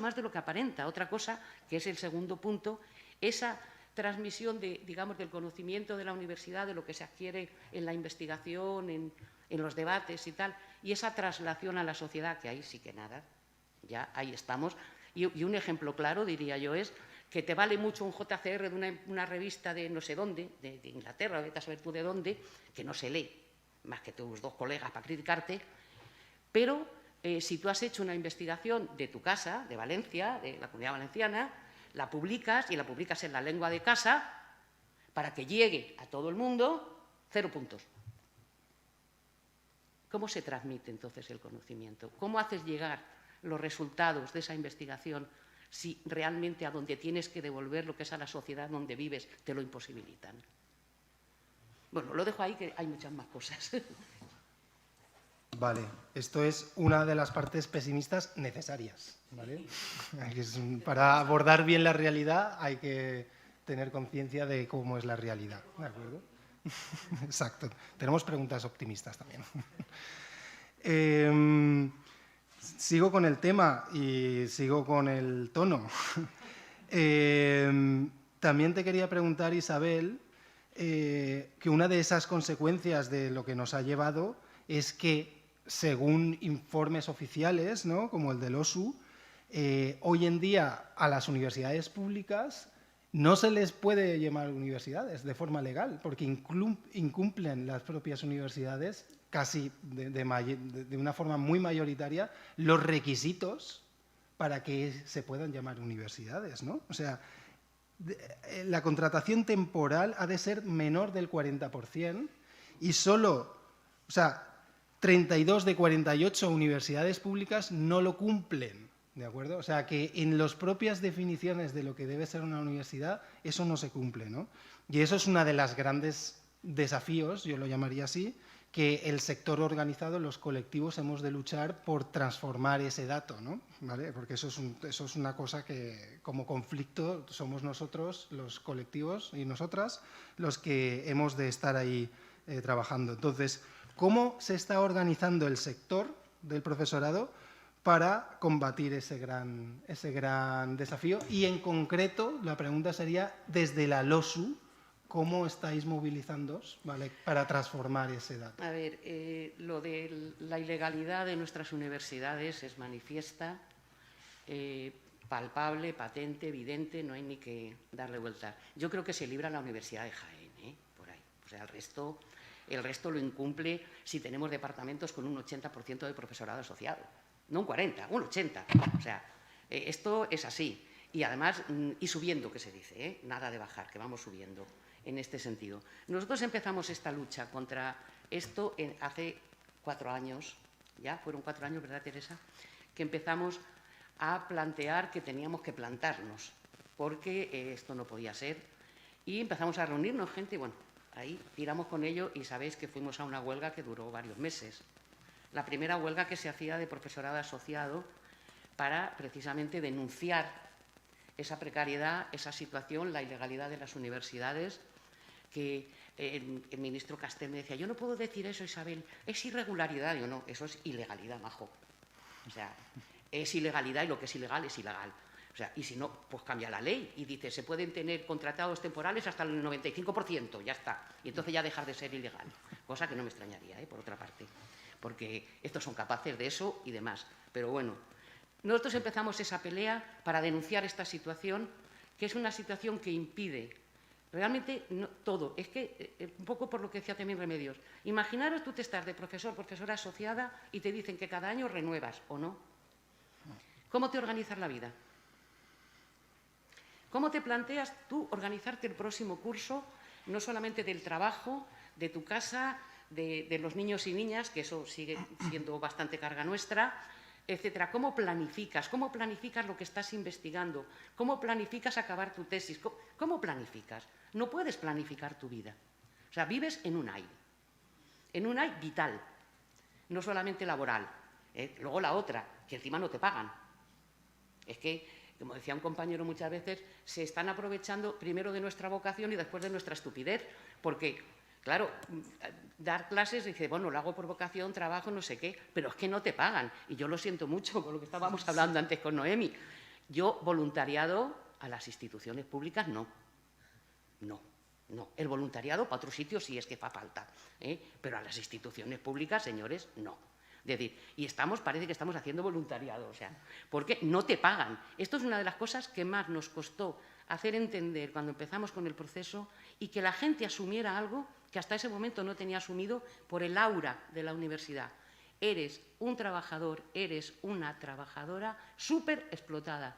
más de lo que aparenta. Otra cosa, que es el segundo punto, esa transmisión digamos, del conocimiento de la universidad, de lo que se adquiere en la investigación, en los debates y tal, y esa traslación a la sociedad, que ahí sí que nada, ya ahí estamos. Y un ejemplo claro, diría yo, es que te vale mucho un JCR de una revista de no sé dónde, de Inglaterra, vete a saber tú de dónde, que no se lee, más que tus 2 colegas para criticarte, pero si tú has hecho una investigación de tu casa, de Valencia, de la Comunidad Valenciana, la publicas y la publicas en la lengua de casa para que llegue a todo el mundo, 0 puntos. ¿Cómo se transmite entonces el conocimiento? ¿Cómo haces llegar los resultados de esa investigación si realmente a donde tienes que devolver lo que es a la sociedad donde vives te lo imposibilitan? Bueno, lo dejo ahí, que hay muchas más cosas. Vale, esto es una de las partes pesimistas necesarias, ¿vale? Para abordar bien la realidad hay que tener conciencia de cómo es la realidad, ¿de acuerdo? Exacto. Tenemos preguntas optimistas también. Sigo con el tema y sigo con el tono. También te quería preguntar, Isabel, que una de esas consecuencias de lo que nos ha llevado es que, según informes oficiales, ¿no?, como el del OSU, hoy en día a las universidades públicas no se les puede llamar universidades de forma legal, porque incumplen las propias universidades casi de una forma muy mayoritaria los requisitos para que se puedan llamar universidades, ¿no? O sea, la contratación temporal ha de ser menor del 40% y solo, o sea, 32 de 48 universidades públicas no lo cumplen, ¿de acuerdo? O sea, que en las propias definiciones de lo que debe ser una universidad, eso no se cumple, ¿no? Y eso es una de las grandes desafíos, yo lo llamaría así, que el sector organizado, los colectivos, hemos de luchar por transformar ese dato, ¿no? ¿Vale? Porque eso es una cosa que, como conflicto, somos nosotros, los colectivos y nosotras, los que hemos de estar ahí trabajando. Entonces, ¿cómo se está organizando el sector del profesorado para combatir ese gran desafío? Y, en concreto, la pregunta sería, desde la LOSU, ¿cómo estáis movilizándoos, ¿vale?, para transformar ese dato? A ver, lo de la ilegalidad de nuestras universidades es manifiesta, palpable, patente, evidente, no hay ni que darle vuelta. Yo creo que se libra la Universidad de Jaén, por ahí. O sea, el resto lo incumple si tenemos departamentos con un 80% de profesorado asociado. No un 40, un 80. O sea, esto es así. Y además, y subiendo, que se dice, nada de bajar, que vamos subiendo. En este sentido. Nosotros empezamos esta lucha contra esto hace 4 años, ya fueron 4 años, ¿verdad, Teresa?, que empezamos a plantear que teníamos que plantarnos, porque esto no podía ser, y empezamos a reunirnos gente, y bueno, ahí tiramos con ello y sabéis que fuimos a una huelga que duró varios meses. La primera huelga que se hacía de profesorado asociado para precisamente denunciar esa precariedad, esa situación, la ilegalidad de las universidades, que el ministro Castel me decía, yo no puedo decir eso, Isabel, es irregularidad. Digo, no, eso es ilegalidad, majo. O sea, es ilegalidad y lo que es ilegal es ilegal. O sea, y si no, pues cambia la ley y dice, se pueden tener contratados temporales hasta el 95%, ya está. Y entonces ya dejar de ser ilegal. Cosa que no me extrañaría, por otra parte, porque estos son capaces de eso y demás. Pero bueno, nosotros empezamos esa pelea para denunciar esta situación, que es una situación que impide realmente no, todo. Es que, un poco por lo que decía también Remedios, imaginaros tú te estás de profesora asociada y te dicen que cada año renuevas, ¿o no? ¿Cómo te organizas la vida? ¿Cómo te planteas tú organizarte el próximo curso, no solamente del trabajo, de tu casa, de los niños y niñas, que eso sigue siendo bastante carga nuestra, etcétera? ¿Cómo planificas? ¿Cómo planificas lo que estás investigando? ¿Cómo planificas acabar tu tesis? ¿Cómo planificas? No puedes planificar tu vida. O sea, vives en un aire vital, no solamente laboral. Luego la otra, que encima no te pagan. Es que, como decía un compañero muchas veces, se están aprovechando primero de nuestra vocación y después de nuestra estupidez, porque, claro, dar clases, dice, bueno, lo hago por vocación, trabajo, no sé qué, pero es que no te pagan. Y yo lo siento mucho, por lo que estábamos hablando antes con Noemi. Yo, voluntariado a las instituciones públicas, no. El voluntariado para otros sitios sí es que fa falta, pero a las instituciones públicas, señores, no. Es decir, y parece que estamos haciendo voluntariado, o sea, porque no te pagan. Esto es una de las cosas que más nos costó hacer entender cuando empezamos con el proceso y que la gente asumiera algo que hasta ese momento no tenía asumido por el aura de la universidad. Eres un trabajador, eres una trabajadora súper explotada.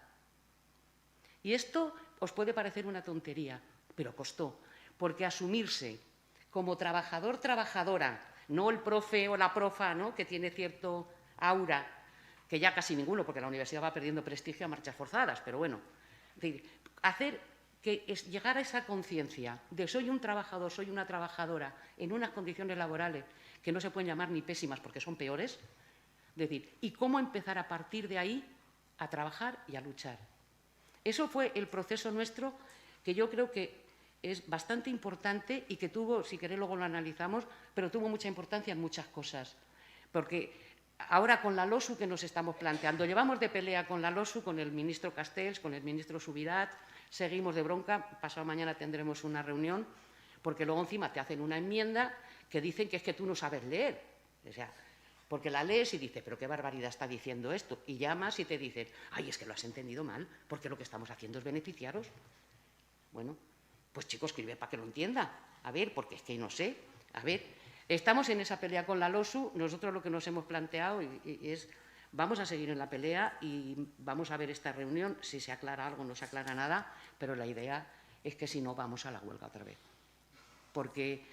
Y esto os puede parecer una tontería, pero costó, porque asumirse como trabajador, trabajadora, no el profe o la profa, ¿no?, que tiene cierto aura, que ya casi ninguno, porque la universidad va perdiendo prestigio a marchas forzadas, pero bueno, es decir, llegar a esa conciencia de soy un trabajador, soy una trabajadora, en unas condiciones laborales que no se pueden llamar ni pésimas porque son peores, es decir, y cómo empezar a partir de ahí a trabajar y a luchar. Eso fue el proceso nuestro, que yo creo que es bastante importante y que tuvo, si queréis luego lo analizamos, pero tuvo mucha importancia en muchas cosas. Porque ahora con la LOSU que nos estamos planteando, llevamos de pelea con la LOSU, con el ministro Castells, con el ministro Subirat, seguimos de bronca, pasado mañana tendremos una reunión, porque luego encima te hacen una enmienda que dicen que es que tú no sabes leer. O sea, porque la lees y dices, pero qué barbaridad está diciendo esto. Y llamas y te dicen, ay, es que lo has entendido mal, porque lo que estamos haciendo es beneficiaros. Bueno, pues chicos, escribe para que lo entienda. A ver, porque es que no sé. A ver, estamos en esa pelea con la LOSU. Nosotros lo que nos hemos planteado es, vamos a seguir en la pelea y vamos a ver esta reunión, si se aclara algo, no se aclara nada, pero la idea es que si no, vamos a la huelga otra vez. Porque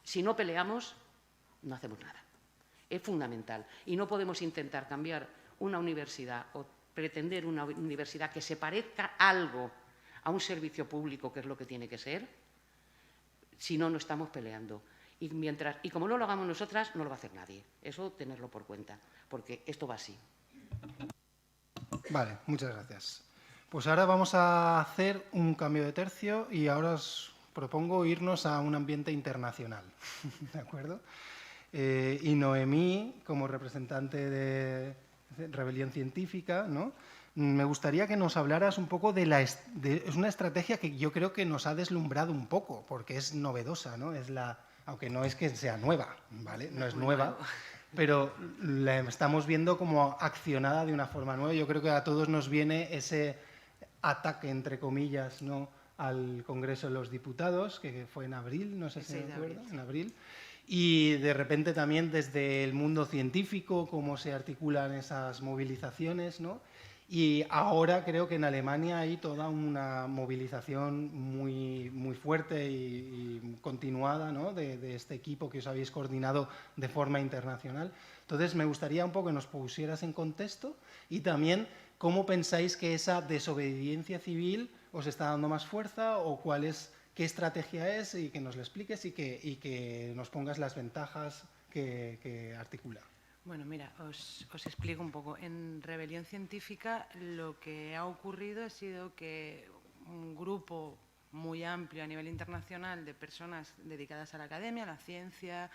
si no peleamos, no hacemos nada. Es fundamental. Y no podemos intentar cambiar una universidad o pretender una universidad que se parezca algo a un servicio público, que es lo que tiene que ser, si no, no estamos peleando. Y como no lo hagamos nosotras, no lo va a hacer nadie. Eso tenerlo por cuenta, porque esto va así. Vale, muchas gracias. Pues ahora vamos a hacer un cambio de tercio y ahora os propongo irnos a un ambiente internacional, ¿de acuerdo? Y Noemí, como representante de Rebelión Científica, ¿no? Me gustaría que nos hablaras un poco es una estrategia que yo creo que nos ha deslumbrado un poco, porque es novedosa, ¿no? Aunque no es que sea nueva, ¿vale? No es nueva, pero la estamos viendo como accionada de una forma nueva. Yo creo que a todos nos viene ese ataque, entre comillas, ¿no?, al Congreso de los Diputados, que fue en abril, no sé si me acuerdo, en abril. Y de repente también desde el mundo científico, cómo se articulan esas movilizaciones, ¿no? Y ahora creo que en Alemania hay toda una movilización muy, muy fuerte y continuada, ¿no?, de este equipo que os habéis coordinado de forma internacional. Entonces, me gustaría un poco que nos pusieras en contexto y también cómo pensáis que esa desobediencia civil os está dando más fuerza o qué estrategia es, y que nos lo expliques y que nos pongas las ventajas que articula. Bueno, mira, os explico un poco. En Rebelión Científica lo que ha ocurrido ha sido que un grupo muy amplio a nivel internacional de personas dedicadas a la academia, a la ciencia,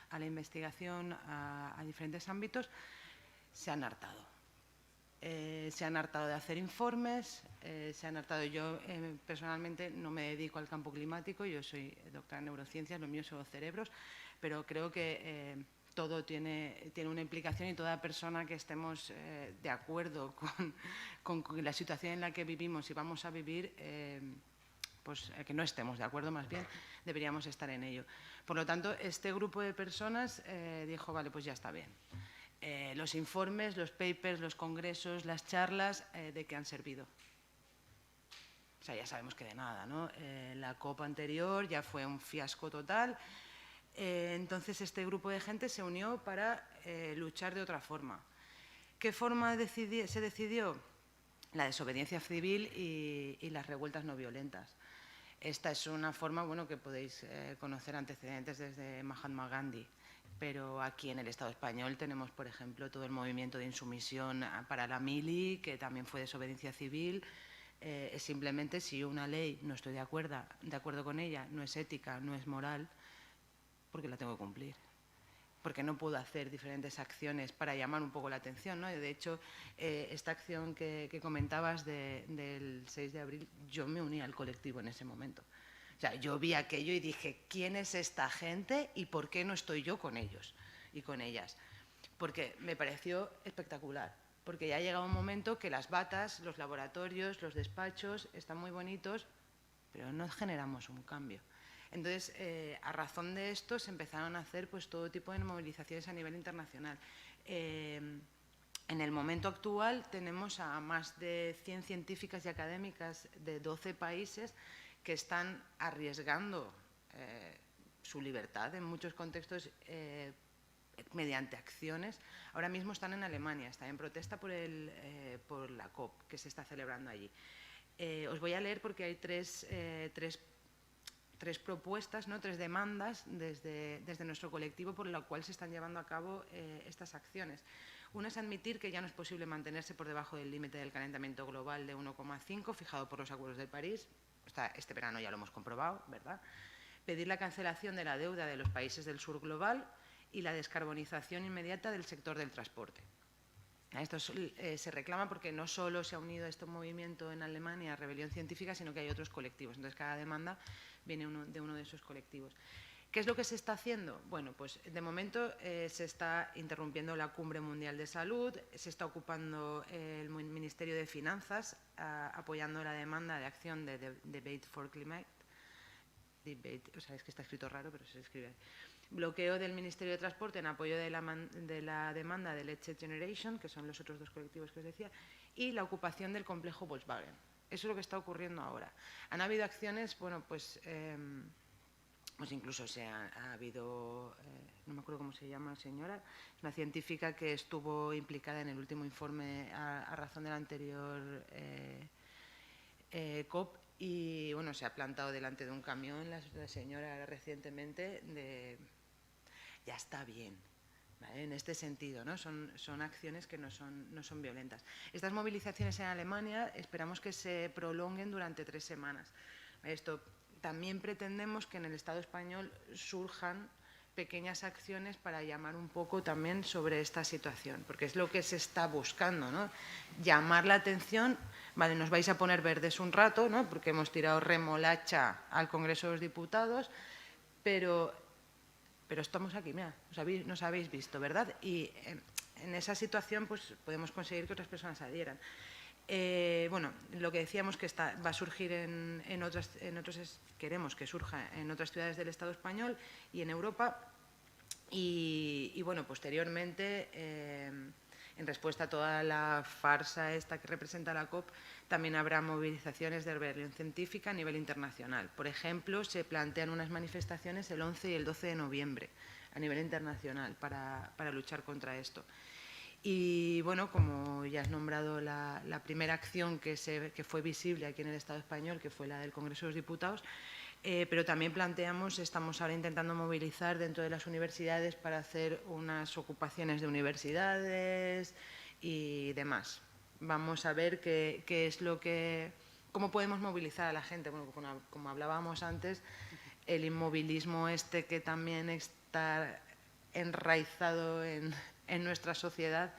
a la investigación, a diferentes ámbitos, se han hartado. Se han hartado de hacer informes, se han hartado. Yo personalmente no me dedico al campo climático, yo soy doctora en neurociencias, lo mío son los cerebros, pero creo que todo tiene una implicación, y toda persona que estemos de acuerdo con la situación en la que vivimos y vamos a vivir, pues que no estemos de acuerdo, más bien deberíamos estar en ello. Por lo tanto, este grupo de personas dijo, vale, pues ya está bien. Los informes, los papers, los congresos, las charlas, ¿de qué han servido? O sea, ya sabemos que de nada, ¿no? La COP anterior ya fue un fiasco total. Entonces, este grupo de gente se unió para luchar de otra forma. ¿Qué forma se decidió? La desobediencia civil y las revueltas no violentas. Esta es una forma, bueno, que podéis conocer antecedentes desde Mahatma Gandhi. Pero aquí en el Estado español tenemos, por ejemplo, todo el movimiento de insumisión para la mili, que también fue desobediencia civil. Es simplemente, si una ley no estoy de acuerdo con ella, no es ética, no es moral, porque la tengo que cumplir. Porque no puedo hacer diferentes acciones para llamar un poco la atención, ¿no? De hecho, esta acción que comentabas del 6 de abril, yo me uní al colectivo en ese momento. O sea, yo vi aquello y dije, ¿quién es esta gente y por qué no estoy yo con ellos y con ellas? Porque me pareció espectacular, porque ya ha llegado un momento que las batas, los laboratorios, los despachos están muy bonitos, pero no generamos un cambio. Entonces, a razón de esto, se empezaron a hacer pues, todo tipo de movilizaciones a nivel internacional. En el momento actual tenemos a más de 100 científicas y académicas de 12 países que están arriesgando su libertad en muchos contextos mediante acciones. Ahora mismo están en Alemania, están en protesta por la COP que se está celebrando allí. Os voy a leer porque hay tres propuestas, ¿no?, tres demandas desde nuestro colectivo por la cual se están llevando a cabo estas acciones. Una es admitir que ya no es posible mantenerse por debajo del límite del calentamiento global de 1,5 fijado por los acuerdos de París. Este verano ya lo hemos comprobado, ¿verdad? Pedir la cancelación de la deuda de los países del sur global y la descarbonización inmediata del sector del transporte. Esto se reclama porque no solo se ha unido a este movimiento en Alemania, Rebelión Científica, sino que hay otros colectivos. Entonces, cada demanda viene de uno de esos colectivos. ¿Qué es lo que se está haciendo? Bueno, pues de momento se está interrumpiendo la Cumbre Mundial de Salud, se está ocupando el Ministerio de Finanzas, apoyando la demanda de acción de Debate for Climate. O sea, es que está escrito raro, pero se escribe ahí. Bloqueo del Ministerio de Transporte en apoyo de la demanda de Leche Generation, que son los otros dos colectivos que os decía, y la ocupación del complejo Volkswagen. Eso es lo que está ocurriendo ahora. Han habido acciones, bueno, pues incluso ha habido, no me acuerdo cómo se llama la señora, una científica que estuvo implicada en el último informe a razón del anterior COP, Y bueno, se ha plantado delante de un camión la señora recientemente de ya está bien, ¿vale? En este sentido, ¿no? Son acciones que no son violentas. Estas movilizaciones en Alemania esperamos que se prolonguen durante 3 semanas. Esto también pretendemos que en el Estado español surjan pequeñas acciones para llamar un poco también sobre esta situación, porque es lo que se está buscando, ¿no? Llamar la atención, vale, nos vais a poner verdes un rato, ¿no? Porque hemos tirado remolacha al Congreso de los Diputados, pero estamos aquí, mira, nos habéis visto, ¿verdad? Y en esa situación pues podemos conseguir que otras personas adhieran. Bueno, lo que decíamos que va a surgir queremos que surja en otras ciudades del Estado español y en Europa. Y bueno, posteriormente, en respuesta a toda la farsa esta que representa la COP, también habrá movilizaciones de rebelión científica a nivel internacional. Por ejemplo, se plantean unas manifestaciones el 11 y el 12 de noviembre a nivel internacional para luchar contra esto. Y bueno, como ya has nombrado la primera acción que fue visible aquí en el Estado español, que fue la del Congreso de los Diputados, pero también estamos ahora intentando movilizar dentro de las universidades para hacer unas ocupaciones de universidades y demás. Vamos a ver cómo podemos movilizar a la gente. Bueno, como hablábamos antes, el inmovilismo que también está enraizado en nuestra sociedad,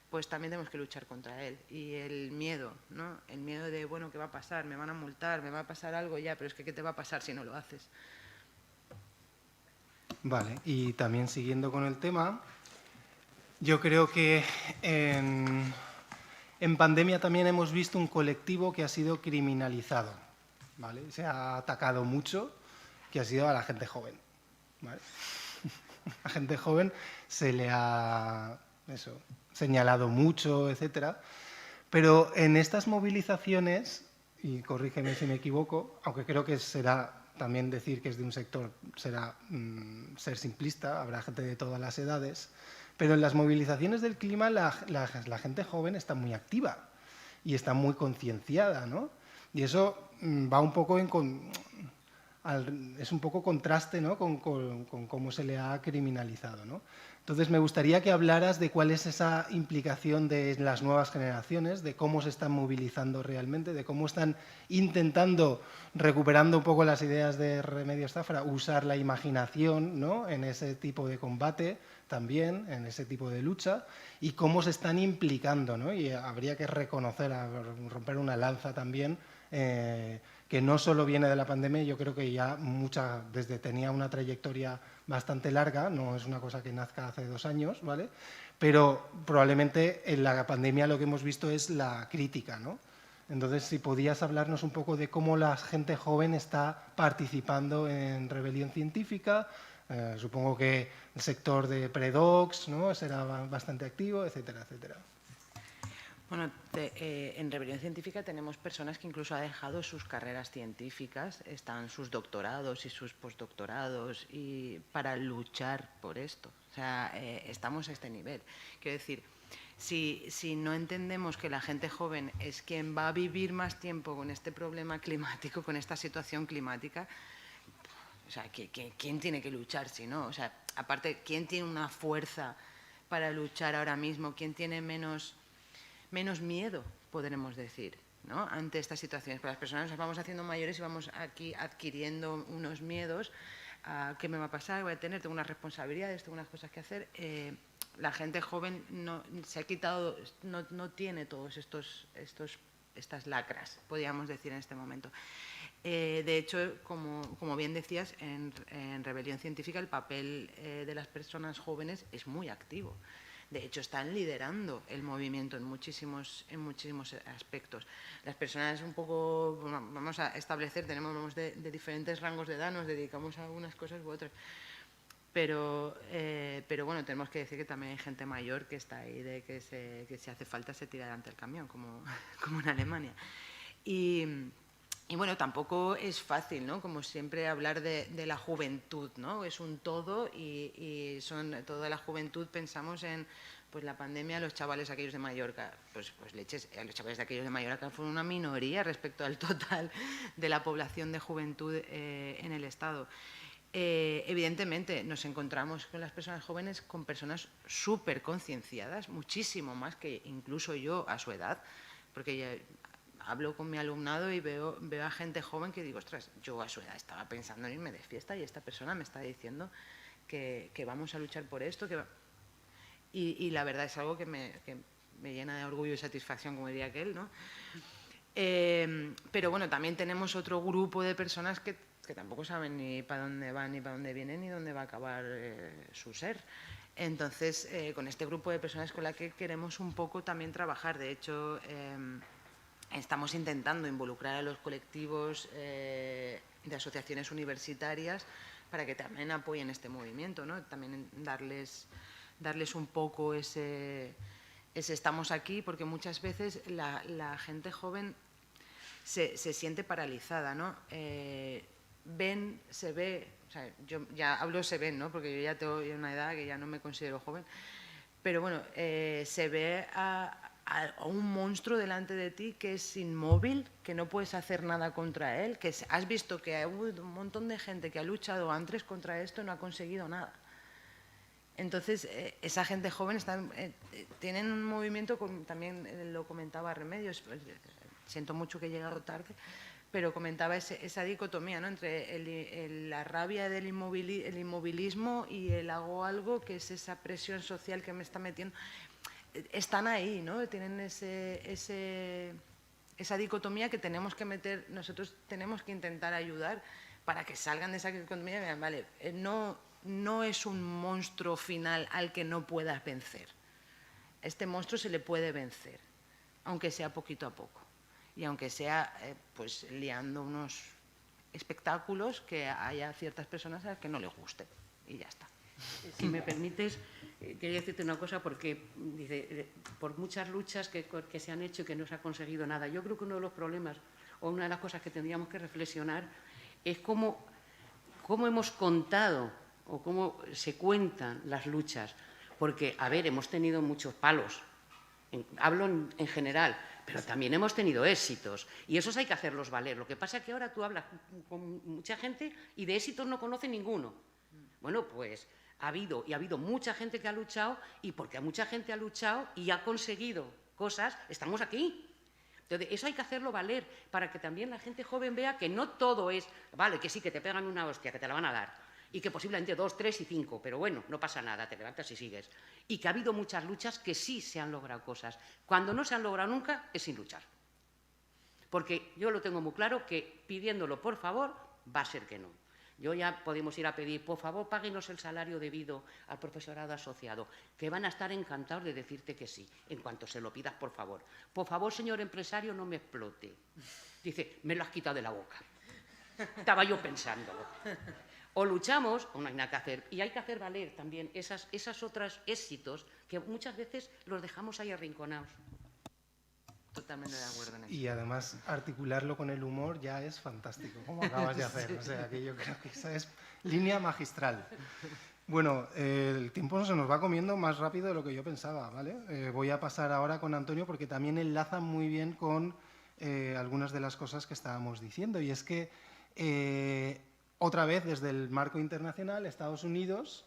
pues también tenemos que luchar contra él. Y el miedo, ¿no? El miedo de, bueno, ¿qué va a pasar? ¿Me van a multar? ¿Me va a pasar algo? Ya, pero es que ¿qué te va a pasar si no lo haces? Vale, y también siguiendo con el tema, yo creo que en pandemia también hemos visto un colectivo que ha sido criminalizado, ¿vale? Se ha atacado mucho, que ha sido a la gente joven, ¿vale? A la gente joven se le ha señalado mucho, etcétera. Pero en estas movilizaciones, y corrígeme si me equivoco, aunque creo que será también decir que es de un sector, será ser simplista, habrá gente de todas las edades, pero en las movilizaciones del clima la gente joven está muy activa y está muy concienciada, ¿no? Y eso va un poco es un poco contraste, ¿no? con cómo se le ha criminalizado, ¿no? Entonces, me gustaría que hablaras de cuál es esa implicación de las nuevas generaciones, de cómo se están movilizando realmente, de cómo están intentando, recuperando un poco las ideas de Remedios Zafra, usar la imaginación, ¿no? En ese tipo de combate también, en ese tipo de lucha, y cómo se están implicando, ¿no? Y habría que reconocer, romper una lanza también, que no solo viene de la pandemia, yo creo que ya tenía una trayectoria bastante larga, no es una cosa que nazca hace 2 años, ¿vale? Pero probablemente en la pandemia lo que hemos visto es la crítica, ¿no? Entonces, si podías hablarnos un poco de cómo la gente joven está participando en rebelión científica, supongo que el sector de predocs, ¿no? Será bastante activo, etcétera, etcétera. Bueno, en rebelión científica tenemos personas que incluso han dejado sus carreras científicas, están sus doctorados y sus postdoctorados para luchar por esto. O sea, estamos a este nivel. Quiero decir, si no entendemos que la gente joven es quien va a vivir más tiempo con este problema climático, con esta situación climática, o sea, ¿quién tiene que luchar si no? O sea, aparte, ¿quién tiene una fuerza para luchar ahora mismo? ¿Quién tiene menos miedo, podremos decir, ¿no? Ante estas situaciones? Para las personas nos vamos haciendo mayores y vamos aquí adquiriendo unos miedos a qué me va a pasar, voy a tengo unas responsabilidades, tengo unas cosas que hacer. La gente joven se ha quitado, no tiene todos estas lacras, podríamos decir en este momento. De hecho, como bien decías, en rebelión científica el papel de las personas jóvenes es muy activo. De hecho, están liderando el movimiento en muchísimos aspectos. Las personas un poco, vamos a establecer, tenemos de diferentes rangos de edad, nos dedicamos a unas cosas u otras. Pero bueno, tenemos que decir que también hay gente mayor que está ahí, de que si hace falta se tira delante del camión, como en Alemania. Y bueno, tampoco es fácil, ¿no? Como siempre, hablar de la juventud, ¿no? Es un todo y toda la juventud pensamos en pues la pandemia, los chavales aquellos de Mallorca, pues leches, los chavales de aquellos de Mallorca fueron una minoría respecto al total de la población de juventud en el Estado. Evidentemente nos encontramos con las personas jóvenes, con personas súper concienciadas, muchísimo más que incluso yo a su edad, porque ya hablo con mi alumnado y veo a gente joven que digo, ostras, yo a su edad estaba pensando en irme de fiesta y esta persona me está diciendo que vamos a luchar por esto, y la verdad es algo que me llena de orgullo y satisfacción, como diría aquel, ¿no? Pero bueno, también tenemos otro grupo de personas que tampoco saben ni para dónde van, ni para dónde vienen, ni dónde va a acabar su ser. Entonces, con este grupo de personas con la que queremos un poco también trabajar. De hecho, estamos intentando involucrar a los colectivos de asociaciones universitarias para que también apoyen este movimiento, ¿no? También darles un poco ese estamos aquí, porque muchas veces la gente joven se siente paralizada, ¿no? Se ve, o sea, yo ya hablo se ven, ¿no? Porque yo ya tengo una edad que ya no me considero joven, pero bueno, se ve a un monstruo delante de ti que es inmóvil, que no puedes hacer nada contra él, que has visto que hay un montón de gente que ha luchado antes contra esto y no ha conseguido nada. Entonces, esa gente joven tienen un movimiento, también lo comentaba Remedios, siento mucho que he llegado tarde, pero comentaba esa dicotomía, ¿no? Entre la rabia del inmovilismo y el hago algo, que es esa presión social que me está metiendo. Están ahí, ¿no? Tienen esa dicotomía que tenemos que meter, nosotros tenemos que intentar ayudar para que salgan de esa dicotomía y vean, vale, no es un monstruo final al que no puedas vencer. Este monstruo se le puede vencer, aunque sea poquito a poco. Y aunque sea pues liando unos espectáculos que haya ciertas personas a las que no les guste. Y ya está. Si me permites, quería decirte una cosa, porque dice, por muchas luchas que se han hecho y que no se ha conseguido nada, yo creo que uno de los problemas o una de las cosas que tendríamos que reflexionar es cómo hemos contado o cómo se cuentan las luchas. Porque, a ver, hemos tenido muchos palos, hablo en general, pero también hemos tenido éxitos y esos hay que hacerlos valer. Lo que pasa es que ahora tú hablas con mucha gente y de éxitos no conoce ninguno. Bueno, pues ha habido mucha gente que ha luchado, y porque mucha gente ha luchado y ha conseguido cosas, estamos aquí. Entonces, eso hay que hacerlo valer para que también la gente joven vea que no todo es, vale, que sí, que te pegan una hostia, que te la van a dar, y que posiblemente 2, 3 y 5, pero bueno, no pasa nada, te levantas y sigues. Y que ha habido muchas luchas que sí se han logrado cosas. Cuando no se han logrado nunca es sin luchar. Porque yo lo tengo muy claro que pidiéndolo por favor va a ser que no. Yo ya podemos ir a pedir, por favor, páguenos el salario debido al profesorado asociado, que van a estar encantados de decirte que sí, en cuanto se lo pidas, por favor. Por favor, señor empresario, no me explote. Dice, me lo has quitado de la boca. Estaba yo pensándolo. O luchamos o no hay nada que hacer. Y hay que hacer valer también esas otros éxitos que muchas veces los dejamos ahí arrinconados. Totalmente de acuerdo en eso. Y además articularlo con el humor ya es fantástico, como acabas de hacer. O sea, que yo creo que esa es línea magistral. Bueno, el tiempo se nos va comiendo más rápido de lo que yo pensaba, ¿vale? Voy a pasar ahora con Antonio porque también enlaza muy bien con algunas de las cosas que estábamos diciendo. Y es que, otra vez, desde el marco internacional, Estados Unidos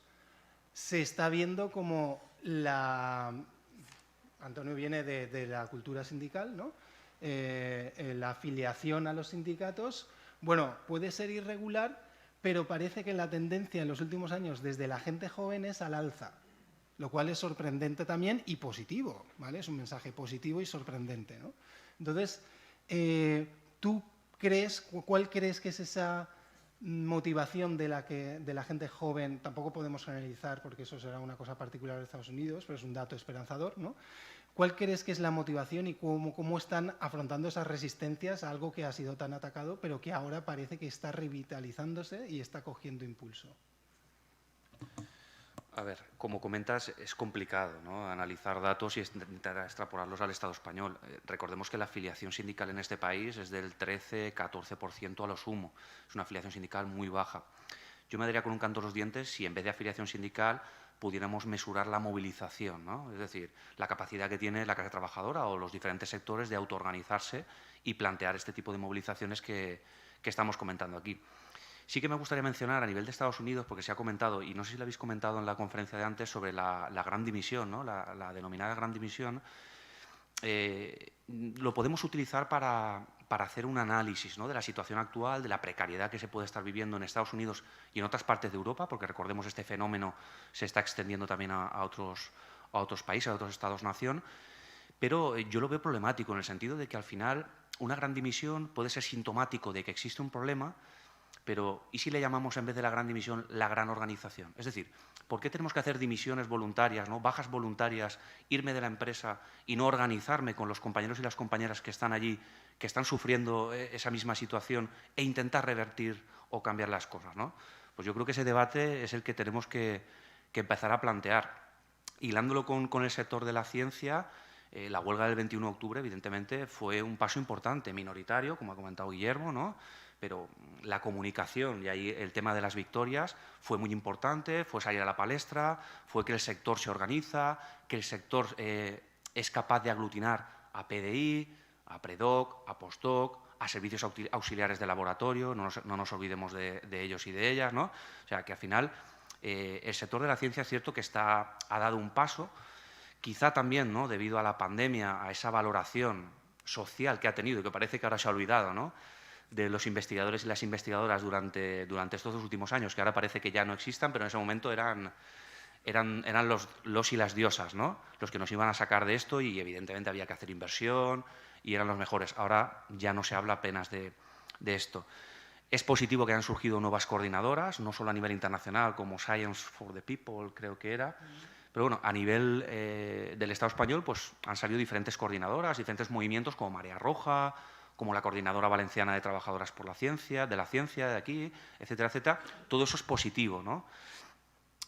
se está viendo como Antonio viene de la cultura sindical, ¿no? La afiliación a los sindicatos, bueno, puede ser irregular, pero parece que la tendencia en los últimos años desde la gente joven es al alza, lo cual es sorprendente también y positivo, ¿vale? Es un mensaje positivo y sorprendente, ¿no? Entonces, ¿cuál crees que es esa motivación de la gente joven? Tampoco podemos generalizar porque eso será una cosa particular de Estados Unidos, pero es un dato esperanzador, ¿no? ¿Cuál crees que es la motivación y cómo están afrontando esas resistencias a algo que ha sido tan atacado, pero que ahora parece que está revitalizándose y está cogiendo impulso? A ver, como comentas, es complicado, ¿no?, analizar datos y intentar extrapolarlos al Estado español. Recordemos que la afiliación sindical en este país es del 13-14% a lo sumo. Es una afiliación sindical muy baja. Yo me daría con un canto a los dientes si en vez de afiliación sindical pudiéramos mesurar la movilización, ¿no? Es decir, la capacidad que tiene la clase trabajadora o los diferentes sectores de autoorganizarse y plantear este tipo de movilizaciones que estamos comentando aquí. Sí que me gustaría mencionar a nivel de Estados Unidos, porque se ha comentado, y no sé si lo habéis comentado en la conferencia de antes, sobre la gran dimisión, ¿no? la denominada gran dimisión. Lo podemos utilizar para hacer un análisis, ¿no?, de la situación actual, de la precariedad que se puede estar viviendo en Estados Unidos y en otras partes de Europa, porque recordemos este fenómeno se está extendiendo también a otros países, a otros estados-nación, pero yo lo veo problemático en el sentido de que al final una gran dimisión puede ser sintomático de que existe un problema, pero ¿y si le llamamos en vez de la gran dimisión la gran organización? Es decir, ¿por qué tenemos que hacer dimisiones voluntarias, ¿no?, bajas voluntarias, irme de la empresa y no organizarme con los compañeros y las compañeras que están allí, que están sufriendo esa misma situación e intentar revertir o cambiar las cosas, ¿no? Pues yo creo que ese debate es el que tenemos que empezar a plantear. Hilándolo con el sector de la ciencia, la huelga del 21 de octubre, evidentemente, fue un paso importante, minoritario, como ha comentado Guillermo, ¿no?, pero la comunicación y ahí el tema de las victorias fue muy importante, fue salir a la palestra, fue que el sector se organiza, que el sector es capaz de aglutinar a PDI, a Predoc, a Postdoc, a servicios auxiliares de laboratorio, no nos olvidemos de ellos y de ellas, ¿no? O sea, que al final el sector de la ciencia es cierto que ha dado un paso, quizá también, ¿no?, debido a la pandemia, a esa valoración social que ha tenido y que parece que ahora se ha olvidado, ¿no?, de los investigadores y las investigadoras durante estos 2 últimos años, que ahora parece que ya no existan, pero en ese momento eran los y las diosas, ¿no?, los que nos iban a sacar de esto y evidentemente había que hacer inversión y eran los mejores. Ahora ya no se habla apenas de esto. Es positivo que hayan surgido nuevas coordinadoras, no solo a nivel internacional como Science for the People, creo que era, pero bueno, a nivel del Estado español pues han salido diferentes coordinadoras, diferentes movimientos como Marea Roja, como la Coordinadora Valenciana de Trabajadoras por la Ciencia, de aquí, etcétera, etcétera. Todo eso es positivo, ¿no?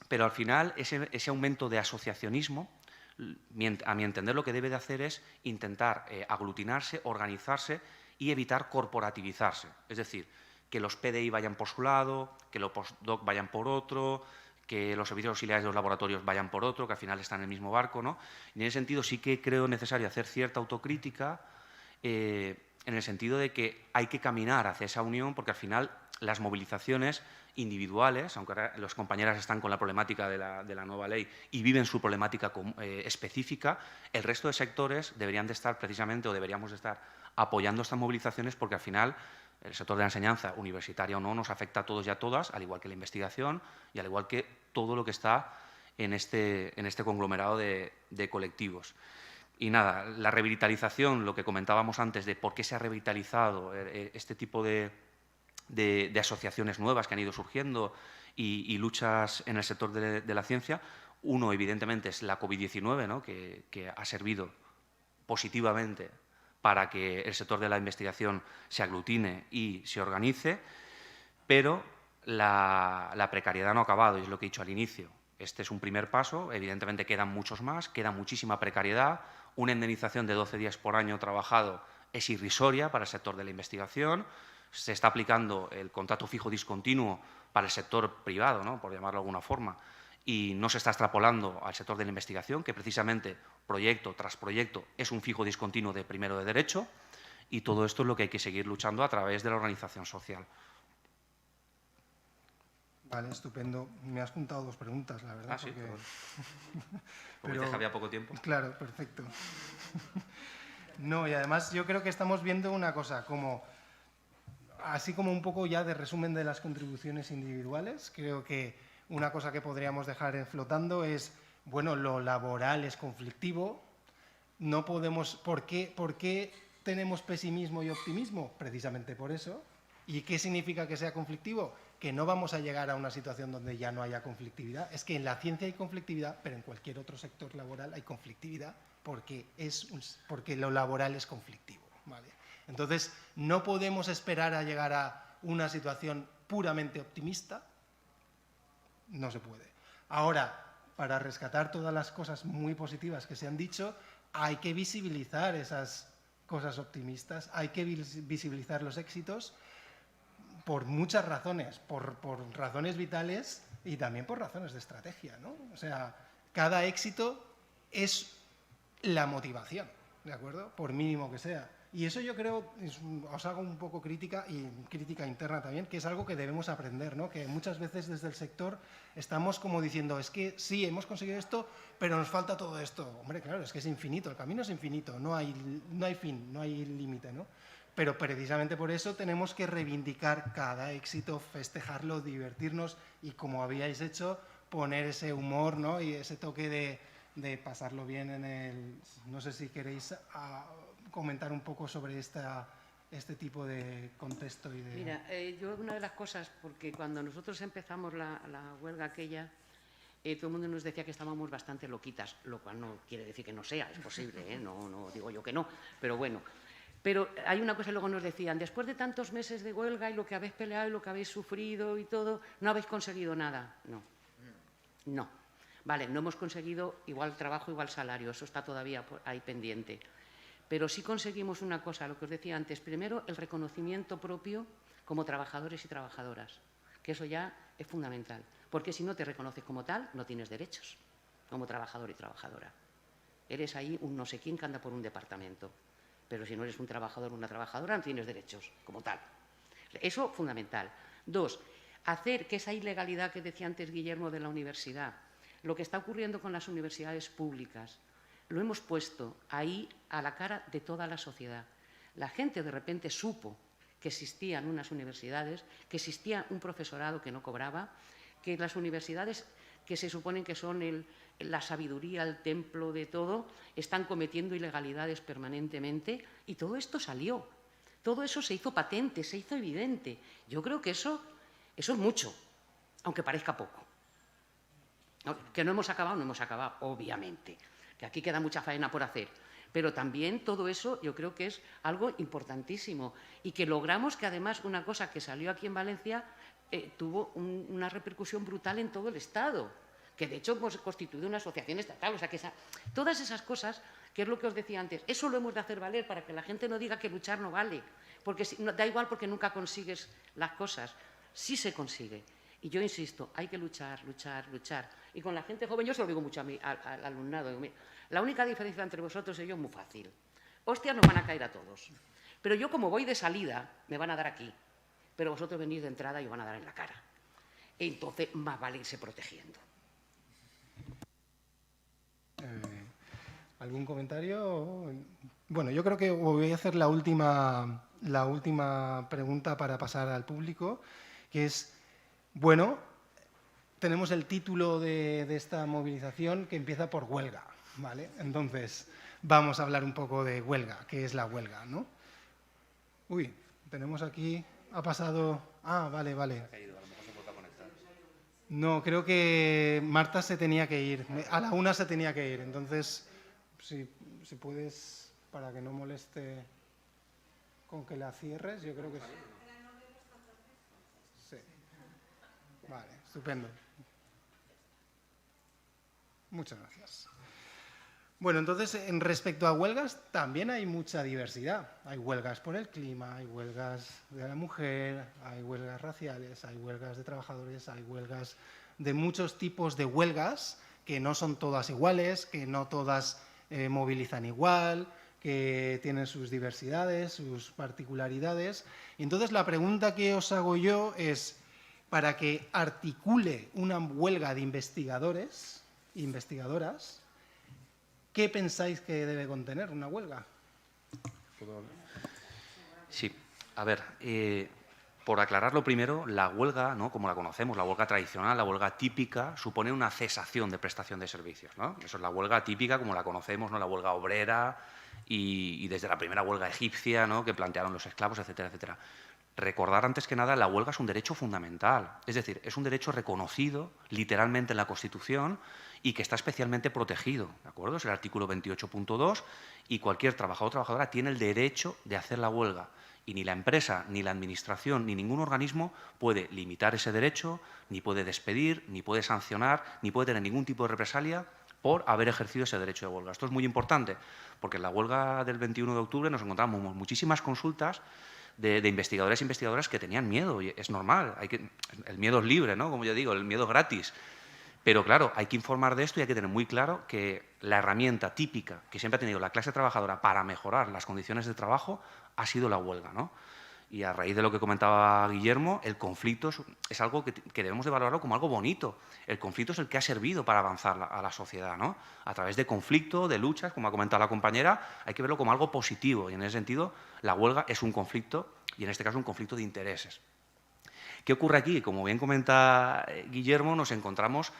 Pero al final ese aumento de asociacionismo, a mi entender, lo que debe de hacer es intentar aglutinarse, organizarse y evitar corporativizarse. Es decir, que los PDI vayan por su lado, que los postdoc vayan por otro, que los servicios auxiliares de los laboratorios vayan por otro, que al final están en el mismo barco, ¿no? Y en ese sentido sí que creo necesario hacer cierta autocrítica, en el sentido de que hay que caminar hacia esa unión, porque al final las movilizaciones individuales, aunque ahora los compañeras están con la problemática de la nueva ley y viven su problemática específica, el resto de sectores deberían de estar precisamente, o deberíamos de estar apoyando estas movilizaciones, porque al final el sector de la enseñanza, universitaria o no, nos afecta a todos y a todas, al igual que la investigación y al igual que todo lo que está en este conglomerado de colectivos. Y nada, la revitalización, lo que comentábamos antes de por qué se ha revitalizado este tipo de asociaciones nuevas que han ido surgiendo y luchas en el sector de la ciencia. Uno, evidentemente, es la COVID-19, ¿no?, que ha servido positivamente para que el sector de la investigación se aglutine y se organice, pero la precariedad no ha acabado, y es lo que he dicho al inicio. Este es un primer paso, evidentemente quedan muchos más, queda muchísima precariedad. Una indemnización de 12 días por año trabajado es irrisoria para el sector de la investigación. Se está aplicando el contrato fijo discontinuo para el sector privado, ¿no?, por llamarlo de alguna forma, y no se está extrapolando al sector de la investigación, que precisamente proyecto tras proyecto es un fijo discontinuo de primero de derecho, y todo esto es lo que hay que seguir luchando a través de la organización social. Vale, estupendo. Me has juntado 2 preguntas, la verdad. Ah, sí, porque te había poco tiempo. Claro, perfecto. No, y además yo creo que estamos viendo una cosa, así como un poco ya de resumen de las contribuciones individuales. Creo que una cosa que podríamos dejar flotando es, bueno, lo laboral es conflictivo. No podemos, ¿por qué tenemos pesimismo y optimismo? Precisamente por eso. ¿Y qué significa que sea conflictivo? Que no vamos a llegar a una situación donde ya no haya conflictividad. Es que en la ciencia hay conflictividad, pero en cualquier otro sector laboral hay conflictividad porque lo laboral es conflictivo, ¿vale? Entonces, no podemos esperar a llegar a una situación puramente optimista. No se puede. Ahora, para rescatar todas las cosas muy positivas que se han dicho, hay que visibilizar esas cosas optimistas, hay que visibilizar los éxitos por muchas razones, por razones vitales, y también por razones de estrategia, ¿no? O sea, cada éxito es la motivación, ¿de acuerdo? Por mínimo que sea. Y eso yo creo, os hago un poco crítica, y crítica interna también, que es algo que debemos aprender, ¿no? Que muchas veces desde el sector estamos como diciendo, es que sí, hemos conseguido esto, pero nos falta todo esto. Hombre, claro, es que es infinito, el camino es infinito, no hay fin, no hay límite, ¿no? Pero precisamente por eso tenemos que reivindicar cada éxito, festejarlo, divertirnos y, como habíais hecho, poner ese humor, ¿no? Y ese toque de pasarlo bien en el... No sé si queréis comentar un poco sobre este tipo de contexto y de... Mira, yo una de las cosas, porque cuando nosotros empezamos la huelga aquella, todo el mundo nos decía que estábamos bastante loquitas, lo cual no quiere decir que no sea, es posible, ¿eh? No digo yo que no, pero bueno. Pero hay una cosa, luego nos decían, después de tantos meses de huelga y lo que habéis peleado y lo que habéis sufrido y todo, ¿no habéis conseguido nada? No. No. Vale, no hemos conseguido igual trabajo, igual salario, eso está todavía ahí pendiente. Pero sí conseguimos una cosa, lo que os decía antes. Primero, el reconocimiento propio como trabajadores y trabajadoras, que eso ya es fundamental. Porque si no te reconoces como tal, no tienes derechos como trabajador y trabajadora. Eres ahí un no sé quién que anda por un departamento. Pero si no eres un trabajador o una trabajadora, no tienes derechos como tal. Eso fundamental. Dos, hacer que esa ilegalidad que decía antes Guillermo de la universidad, lo que está ocurriendo con las universidades públicas, lo hemos puesto ahí a la cara de toda la sociedad. La gente de repente supo que existían unas universidades, que existía un profesorado que no cobraba, que las universidades que se suponen que son la sabiduría, el templo de todo, están cometiendo ilegalidades permanentemente y todo esto salió. Todo eso se hizo patente, se hizo evidente. Yo creo que eso es mucho, aunque parezca poco. Que no hemos acabado, obviamente. Que aquí queda mucha faena por hacer. Pero también todo eso yo creo que es algo importantísimo y que logramos que además una cosa que salió aquí en Valencia tuvo una repercusión brutal en todo el Estado, que de hecho hemos constituido una asociación estatal, o sea que todas esas cosas, que es lo que os decía antes, eso lo hemos de hacer valer para que la gente no diga que luchar no vale, porque da igual porque nunca consigues las cosas, sí se consigue. Y yo insisto, hay que luchar, luchar, luchar. Y con la gente joven, yo se lo digo mucho al alumnado, digo, la única diferencia entre vosotros y yo es muy fácil. Hostias nos van a caer a todos. Pero yo como voy de salida, me van a dar aquí. Pero vosotros venís de entrada y os van a dar en la cara. Entonces, más vale irse protegiendo. ¿Algún comentario? Bueno, yo creo que voy a hacer la última pregunta para pasar al público, que es, bueno, tenemos el título de esta movilización que empieza por huelga, ¿vale? Entonces, vamos a hablar un poco de huelga, ¿qué es la huelga, no? Uy, tenemos aquí, ha pasado... Ah, vale. No, creo que Marta se tenía que ir, a la 1 se tenía que ir, entonces, si puedes, para que no moleste con que la cierres, yo creo que sí. Sí. Vale, estupendo. Muchas gracias. Bueno, entonces, en respecto a huelgas, también hay mucha diversidad. Hay huelgas por el clima, hay huelgas de la mujer, hay huelgas raciales, hay huelgas de trabajadores, hay huelgas de muchos tipos de huelgas que no son todas iguales, que no todas movilizan igual, que tienen sus diversidades, sus particularidades. Y entonces, la pregunta que os hago yo es, para que articule una huelga de investigadores e investigadoras, ¿qué pensáis que debe contener una huelga? Sí, a ver, por aclararlo primero, la huelga, ¿no?, como la conocemos, la huelga tradicional, la huelga típica, supone una cesación de prestación de servicios, ¿no? Eso es la huelga típica como la conocemos, ¿no?, la huelga obrera y desde la primera huelga egipcia, ¿no?, que plantearon los esclavos, etcétera, etcétera. Recordar antes que nada, la huelga es un derecho fundamental, es decir, es un derecho reconocido literalmente en la Constitución y que está especialmente protegido, ¿de acuerdo? Es el artículo 28.2 y cualquier trabajador o trabajadora tiene el derecho de hacer la huelga y ni la empresa, ni la administración, ni ningún organismo puede limitar ese derecho, ni puede despedir, ni puede sancionar, ni puede tener ningún tipo de represalia por haber ejercido ese derecho de huelga. Esto es muy importante porque en la huelga del 21 de octubre nos encontramos muchísimas consultas de investigadores e investigadoras que tenían miedo, y es normal, el miedo es libre, ¿no? Como yo digo, el miedo es gratis. Pero claro, hay que informar de esto y hay que tener muy claro que la herramienta típica que siempre ha tenido la clase trabajadora para mejorar las condiciones de trabajo ha sido la huelga, ¿no? Y a raíz de lo que comentaba Guillermo, el conflicto es algo que debemos de valorarlo como algo bonito. El conflicto es el que ha servido para avanzar a la sociedad, ¿no? A través de conflicto, de luchas, como ha comentado la compañera, hay que verlo como algo positivo. Y en ese sentido, la huelga es un conflicto, y en este caso un conflicto de intereses. ¿Qué ocurre aquí? Como bien comenta Guillermo, nos encontramos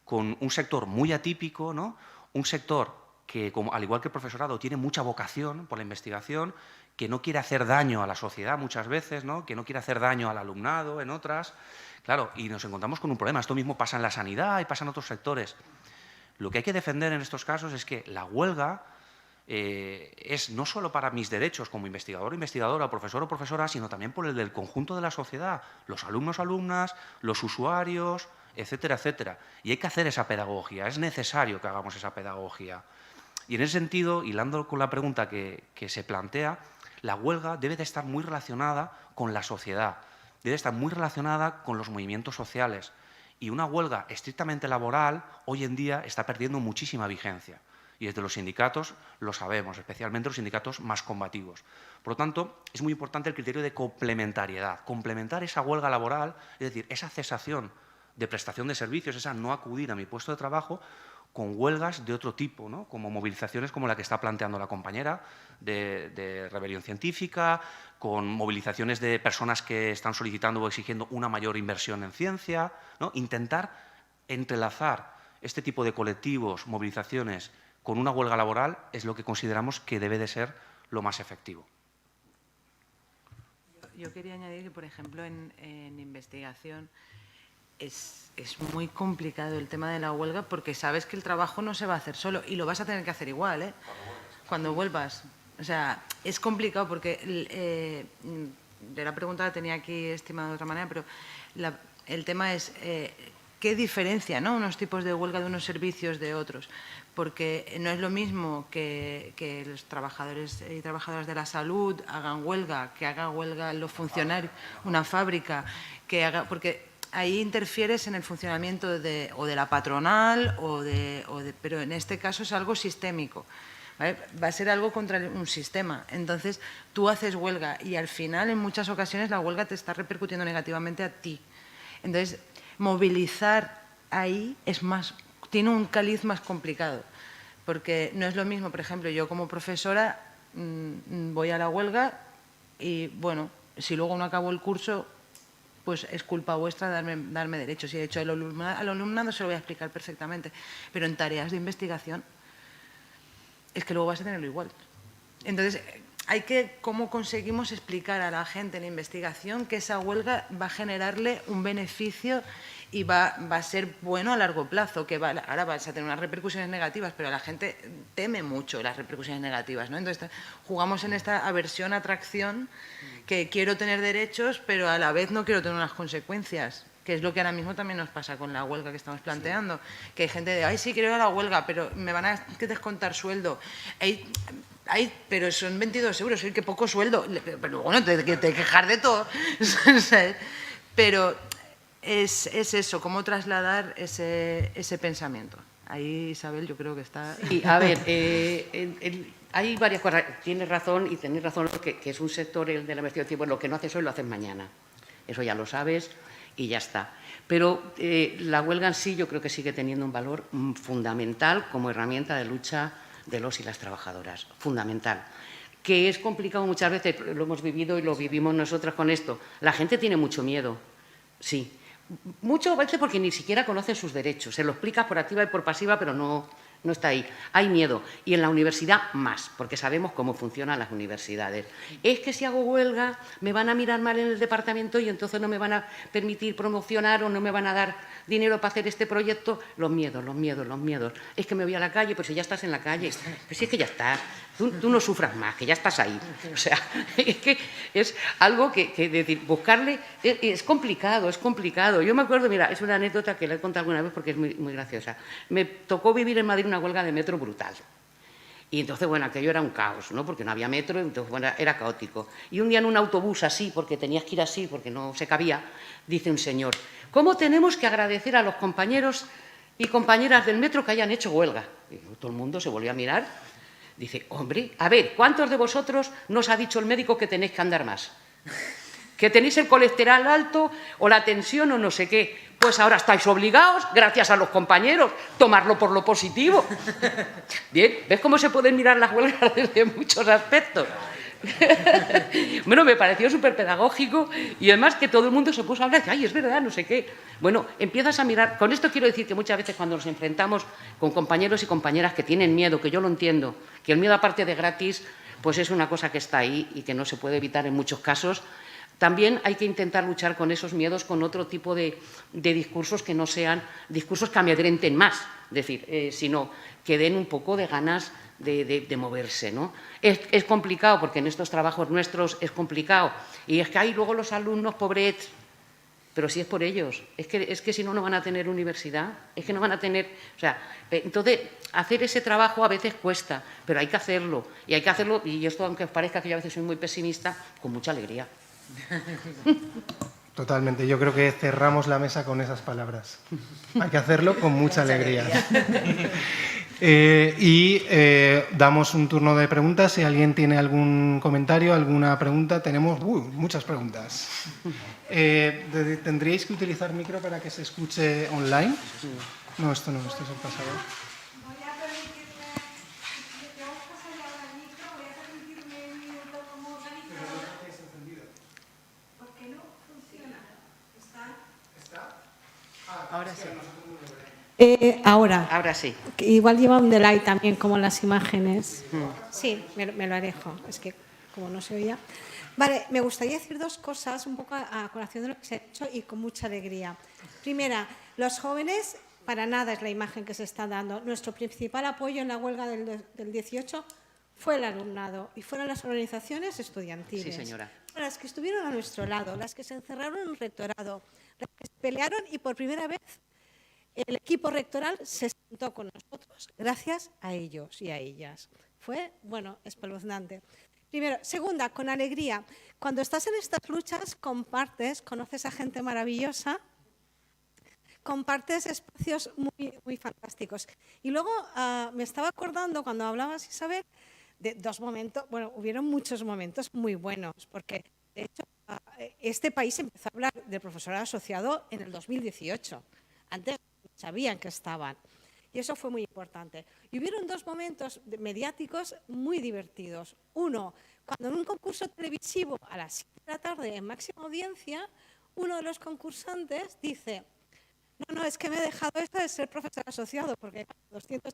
con un sector muy atípico, ¿no? Un sector que, al igual que el profesorado, tiene mucha vocación por la investigación, que no quiere hacer daño a la sociedad muchas veces, ¿no? Que no quiere hacer daño al alumnado en otras. Claro, y nos encontramos con un problema. Esto mismo pasa en la sanidad y pasa en otros sectores. Lo que hay que defender en estos casos es que la huelga es no solo para mis derechos como investigador o investigadora, profesor o profesora, sino también por el del conjunto de la sociedad, los alumnos, alumnas, los usuarios, etcétera, etcétera. Y hay que hacer esa pedagogía, es necesario que hagamos esa pedagogía. Y en ese sentido, hilando con la pregunta que se plantea, la huelga debe de estar muy relacionada con la sociedad, debe estar muy relacionada con los movimientos sociales. Y una huelga estrictamente laboral hoy en día está perdiendo muchísima vigencia. Y desde los sindicatos lo sabemos, especialmente los sindicatos más combativos. Por lo tanto, es muy importante el criterio de complementariedad. Complementar esa huelga laboral, es decir, esa cesación de prestación de servicios, esa no acudir a mi puesto de trabajo, con huelgas de otro tipo, ¿no? Como movilizaciones como la que está planteando la compañera, de rebelión científica, con movilizaciones de personas que están solicitando o exigiendo una mayor inversión en ciencia, ¿no? Intentar entrelazar este tipo de colectivos, movilizaciones, con una huelga laboral es lo que consideramos que debe de ser lo más efectivo. Yo quería añadir que, por ejemplo, en investigación es muy complicado el tema de la huelga porque sabes que el trabajo no se va a hacer solo y lo vas a tener que hacer igual, ¿eh? Cuando vuelvas. O sea, es complicado porque de la pregunta la tenía aquí estimada de otra manera, pero el tema es qué diferencia, ¿no? Unos tipos de huelga de unos servicios de otros. Porque no es lo mismo que los trabajadores y trabajadoras de la salud hagan huelga, que haga huelga los funcionarios, una fábrica, porque ahí interfieres en el funcionamiento o de la patronal, pero en este caso es algo sistémico, ¿vale? Va a ser algo contra un sistema. Entonces, tú haces huelga y al final, en muchas ocasiones, la huelga te está repercutiendo negativamente a ti. Entonces, movilizar ahí tiene un caliz más complicado, porque no es lo mismo, por ejemplo, yo como profesora voy a la huelga y, bueno, si luego no acabo el curso, pues es culpa vuestra darme derechos. Y de hecho al alumnado se lo voy a explicar perfectamente, pero en tareas de investigación es que luego vas a tenerlo igual. Entonces, ¿cómo conseguimos explicar a la gente en investigación que esa huelga va a generarle un beneficio y va a ser bueno a largo plazo, que ahora vas a tener unas repercusiones negativas, pero la gente teme mucho las repercusiones negativas, ¿no? Entonces, jugamos en esta aversión-atracción, que quiero tener derechos, pero a la vez no quiero tener unas consecuencias, que es lo que ahora mismo también nos pasa con la huelga que estamos planteando, que hay gente de, ay, sí, quiero ir a la huelga, pero me van a descontar sueldo. Pero son 22 euros, que poco sueldo, pero bueno, te quejar de todo, pero es eso, cómo trasladar ese pensamiento. Ahí, Isabel, yo creo que está... Sí, a ver, hay varias cosas. Tienes razón, y tenéis razón, que es un sector, el de la investigación, pues lo que no haces hoy lo haces mañana. Eso ya lo sabes y ya está. Pero la huelga en sí yo creo que sigue teniendo un valor fundamental como herramienta de lucha de los y las trabajadoras. Fundamental. Que es complicado muchas veces, lo hemos vivido y lo vivimos nosotras con esto. La gente tiene mucho miedo, sí. Muchas veces porque ni siquiera conocen sus derechos. Se lo explicas por activa y por pasiva, pero no está ahí. Hay miedo. Y en la universidad más, porque sabemos cómo funcionan las universidades. Es que si hago huelga me van a mirar mal en el departamento y entonces no me van a permitir promocionar o no me van a dar dinero para hacer este proyecto. Los miedos. Es que me voy a la calle, pues si ya estás en la calle. Pues si es que ya estás. Tú no sufras más, que ya estás ahí. O sea, es que es algo que decir, buscarle es complicado, es complicado. Yo me acuerdo, mira, es una anécdota que le he contado alguna vez porque es muy, muy graciosa. Me tocó vivir en Madrid una huelga de metro brutal. Y entonces, bueno, aquello era un caos, ¿no? Porque no había metro, entonces, bueno, era caótico. Y un día en un autobús así, porque tenías que ir así, porque no se cabía, dice un señor, ¿cómo tenemos que agradecer a los compañeros y compañeras del metro que hayan hecho huelga? Y todo el mundo se volvió a mirar. Dice, hombre, a ver, ¿cuántos de vosotros nos ha dicho el médico que tenéis que andar más? ¿Que tenéis el colesterol alto o la tensión o no sé qué? Pues ahora estáis obligados, gracias a los compañeros, tomarlo por lo positivo. Bien, ¿ves cómo se pueden mirar las huelgas desde muchos aspectos? Bueno, me pareció súper pedagógico y además que todo el mundo se puso a hablar, ay, es verdad, no sé qué. Bueno, empiezas a mirar, con esto quiero decir que muchas veces cuando nos enfrentamos con compañeros y compañeras que tienen miedo, que yo lo entiendo, que el miedo aparte de gratis, pues es una cosa que está ahí y que no se puede evitar en muchos casos. También hay que intentar luchar con esos miedos con otro tipo de discursos que no sean discursos que amedrenten más, es decir, sino que den un poco de ganas de moverse, ¿no? Es complicado, porque en estos trabajos nuestros es complicado. Y es que hay luego los alumnos pobrets, pero si es por ellos. Es que si no, no van a tener universidad. Es que no van a tener... O sea, entonces, hacer ese trabajo a veces cuesta, pero hay que hacerlo. Y hay que hacerlo, y esto, aunque os parezca que yo a veces soy muy pesimista, con mucha alegría. Totalmente, yo creo que cerramos la mesa con esas palabras. Hay que hacerlo con mucha alegría. Damos un turno de preguntas. Si alguien tiene algún comentario, alguna pregunta, tenemos muchas preguntas. ¿Tendríais que utilizar micro para que se escuche online? No, esto no, esto es el pasador. Ahora sí. Ahora sí. Igual lleva un delay también, como las imágenes. Sí, me lo alejo. Es que como no se oía. Vale, me gustaría decir dos cosas, un poco a colación de lo que se ha hecho y con mucha alegría. Primera, los jóvenes, para nada es la imagen que se está dando. Nuestro principal apoyo en la huelga del 18 fue el alumnado y fueron las organizaciones estudiantiles. Sí, señora. Las que estuvieron a nuestro lado, las que se encerraron en el rectorado, las que se pelearon y por primera vez el equipo rectoral se sentó con nosotros, gracias a ellos y a ellas. Fue, bueno, espeluznante. Primero. Segunda, con alegría. Cuando estás en estas luchas, compartes, conoces a gente maravillosa, compartes espacios muy, muy fantásticos. Y luego me estaba acordando, cuando hablabas, Isabel, de dos momentos, bueno, hubieron muchos momentos muy buenos, porque, de hecho, este país empezó a hablar del profesorado asociado en el 2018. Antes sabían que estaban. Y eso fue muy importante. Y hubieron dos momentos mediáticos muy divertidos. Uno, cuando en un concurso televisivo a las 7 de la tarde en máxima audiencia, uno de los concursantes dice, no, es que me he dejado esto de ser profesor asociado, porque 200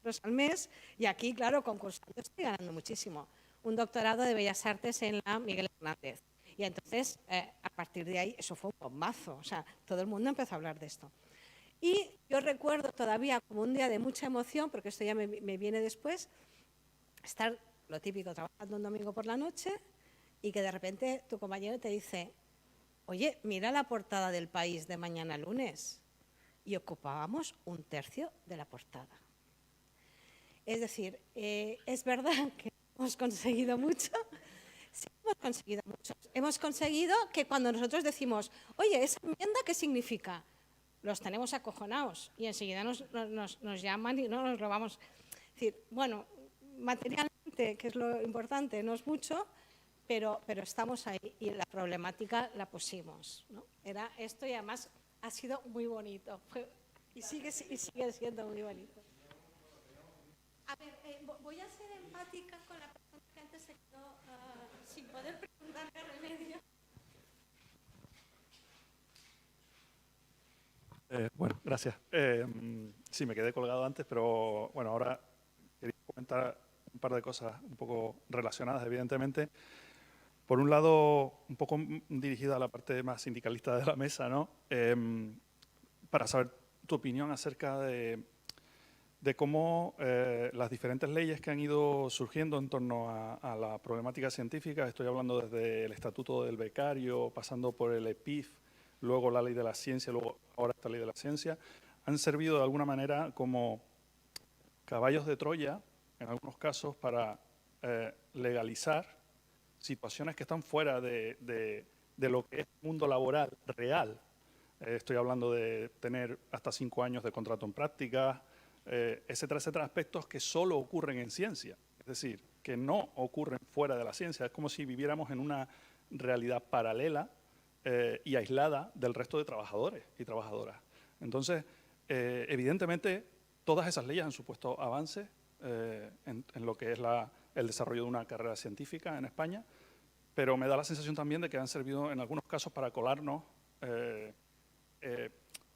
euros al mes, y aquí, claro, concursando estoy ganando muchísimo. Un doctorado de Bellas Artes en la Miguel Hernández. Y entonces, a partir de ahí, eso fue un bombazo. O sea, todo el mundo empezó a hablar de esto. Y yo recuerdo todavía como un día de mucha emoción, porque esto ya me viene después, estar, lo típico, trabajando un domingo por la noche y que de repente tu compañero te dice, oye, mira la portada del País de mañana lunes. Y ocupábamos un tercio de la portada. Es decir, es verdad que hemos conseguido mucho. Sí, hemos conseguido mucho. Hemos conseguido que cuando nosotros decimos, oye, ¿esa enmienda qué significa? Los tenemos acojonados y enseguida nos llaman y no nos lo vamos. Es decir, bueno, materialmente, que es lo importante, no es mucho, pero estamos ahí y la problemática la pusimos, ¿no? Era esto y además ha sido muy bonito y sigue siendo muy bonito. A ver, voy a ser empática con la persona que antes se quedó sin poder preguntarle remedio. Bueno, gracias. Sí, me quedé colgado antes, pero bueno, ahora quería comentar un par de cosas un poco relacionadas, evidentemente. Por un lado, un poco dirigida a la parte más sindicalista de la mesa, ¿no? Para saber tu opinión acerca de cómo las diferentes leyes que han ido surgiendo en torno a la problemática científica, estoy hablando desde el Estatuto del Becario, pasando por el EPIF, luego la Ley de la Ciencia, luego ahora esta Ley de la Ciencia, han servido de alguna manera como caballos de Troya en algunos casos, para legalizar situaciones que están fuera de lo que es el mundo laboral real. Estoy hablando de tener hasta 5 años de contrato en práctica, etcétera, etcétera, aspectos que solo ocurren en ciencia, es decir, que no ocurren fuera de la ciencia. Es como si viviéramos en una realidad paralela y aislada del resto de trabajadores y trabajadoras. Entonces, evidentemente, todas esas leyes han supuesto avances en lo que es el desarrollo de una carrera científica en España, pero me da la sensación también de que han servido en algunos casos para colarnos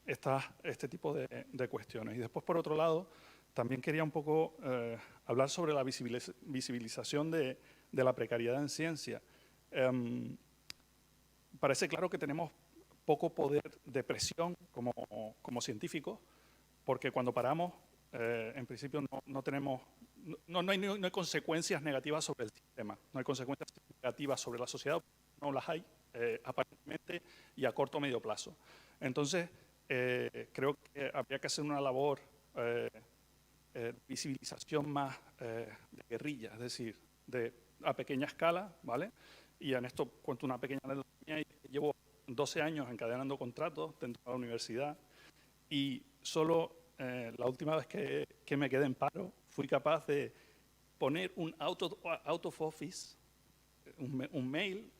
este tipo de cuestiones. Y después, por otro lado, también quería un poco hablar sobre la visibilización de la precariedad en ciencia. Parece claro que tenemos poco poder de presión como científicos, porque cuando paramos, en principio no hay consecuencias negativas sobre el sistema, no hay consecuencias negativas sobre la sociedad, no las hay aparentemente y a corto o medio plazo. Entonces, creo que habría que hacer una labor de visibilización más de guerrilla, es decir, a pequeña escala, ¿vale? Y en esto cuento una pequeña anécdota. Llevo 12 años encadenando contratos dentro de la universidad y solo la última vez que me quedé en paro fui capaz de poner un out of office, un mail,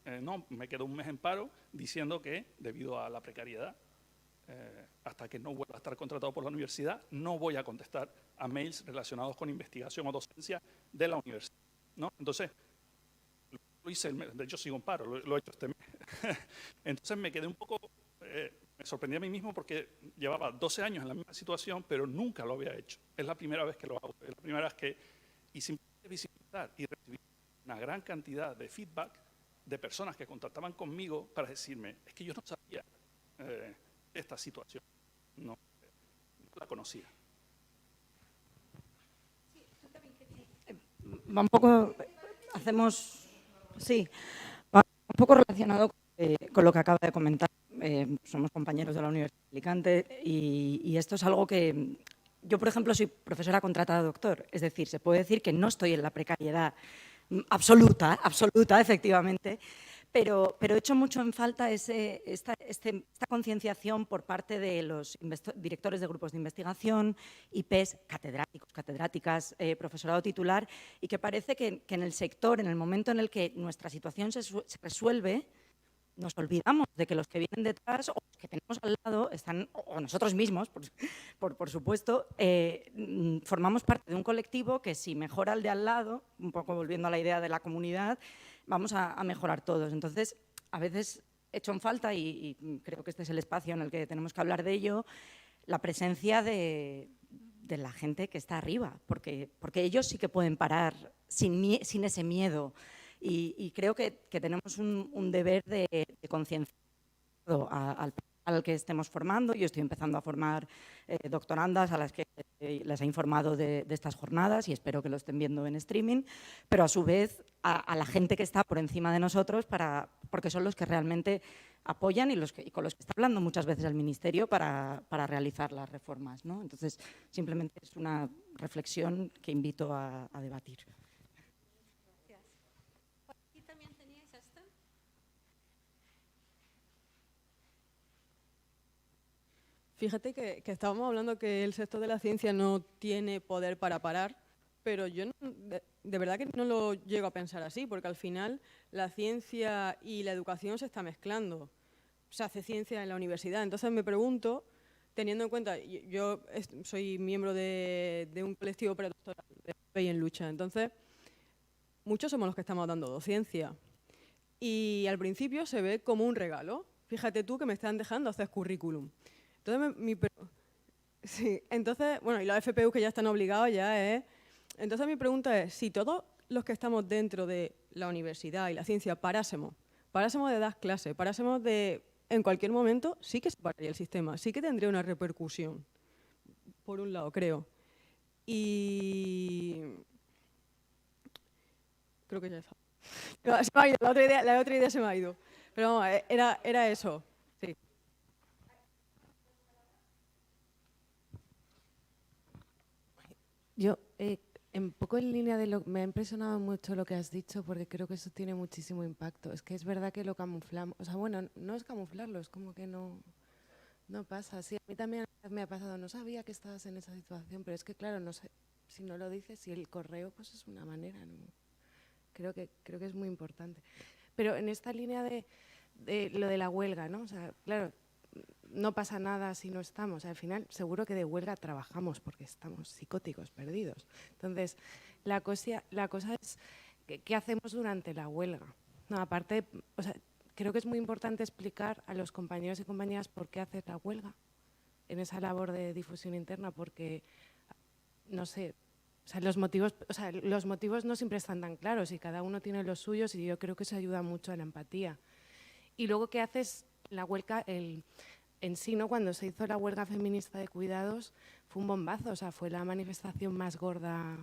me quedo un mes en paro diciendo que debido a la precariedad, hasta que no vuelva a estar contratado por la universidad, no voy a contestar a mails relacionados con investigación o docencia de la universidad, ¿no? Entonces, lo hice, de hecho sigo en paro, lo he hecho este mes. Entonces me quedé un poco, me sorprendí a mí mismo porque llevaba 12 años en la misma situación, pero nunca lo había hecho. Es la primera vez que lo hago, es la primera vez que, y simplemente visibilizar y recibir una gran cantidad de feedback de personas que contactaban conmigo para decirme, es que yo no sabía esta situación, no la conocía. Va un poco, va un poco relacionado con lo que acaba de comentar. Somos compañeros de la Universidad de Alicante y esto es algo que yo, por ejemplo, soy profesora contratada doctor, es decir, se puede decir que no estoy en la precariedad absoluta, efectivamente, pero echo mucho en falta esta concienciación por parte de los directores de grupos de investigación, IPs, catedráticos, catedráticas, profesorado titular, y que parece que en el sector, en el momento en el que nuestra situación se resuelve, nos olvidamos de que los que vienen detrás o los que tenemos al lado están, o nosotros mismos, por supuesto, formamos parte de un colectivo que si mejora el de al lado, un poco volviendo a la idea de la comunidad, vamos a mejorar todos. Entonces, a veces echo en falta, y creo que este es el espacio en el que tenemos que hablar de ello, la presencia de la gente que está arriba, porque ellos sí que pueden parar sin ese miedo. Y creo que tenemos un deber de concienciar al que estemos formando. Yo estoy empezando a formar doctorandas a las que les he informado de estas jornadas y espero que lo estén viendo en streaming, pero a su vez a la gente que está por encima de nosotros, porque son los que realmente apoyan y con los que está hablando muchas veces el Ministerio para realizar las reformas, ¿no? Entonces, simplemente es una reflexión que invito a debatir. Fíjate que estábamos hablando que el sector de la ciencia no tiene poder para parar, pero yo de verdad que no lo llego a pensar así, porque al final la ciencia y la educación se está mezclando. Se hace ciencia en la universidad. Entonces me pregunto, teniendo en cuenta, yo soy miembro de un colectivo predoctoral de FP en lucha, entonces muchos somos los que estamos dando docencia. Y al principio se ve como un regalo. Fíjate tú que me están dejando hacer currículum. Entonces, bueno, y los FPU que ya están obligados ya es... Entonces mi pregunta es, si todos los que estamos dentro de la universidad y la ciencia parásemos de dar clases, parásemos de... En cualquier momento sí que se pararía el sistema, sí que tendría una repercusión, por un lado, creo. Y... Creo que ya está. Se me ha ido, la otra idea se me ha ido. Pero vamos, era eso, sí. Yo Un poco en línea de lo me ha impresionado mucho lo que has dicho, porque creo que eso tiene muchísimo impacto. Es que es verdad que lo camuflamos, o sea, bueno, no es camuflarlo, es como que no pasa. Sí, a mí también me ha pasado, no sabía que estabas en esa situación, pero es que claro, no sé, si no lo dices, si el correo pues es una manera, ¿no? Creo que es muy importante. Pero en esta línea de lo de la huelga, ¿no? O sea, claro, no pasa nada si no estamos. Al final, seguro que de huelga trabajamos porque estamos psicóticos, perdidos. Entonces, la cosa es qué hacemos durante la huelga. No, aparte, o sea, creo que es muy importante explicar a los compañeros y compañeras por qué hacer la huelga en esa labor de difusión interna, porque, no sé, o sea, los motivos no siempre están tan claros y cada uno tiene los suyos y yo creo que eso ayuda mucho a la empatía. Y luego, ¿qué haces la huelga? En sí, ¿no? Cuando se hizo la huelga feminista de cuidados, fue un bombazo, o sea, fue la manifestación más gorda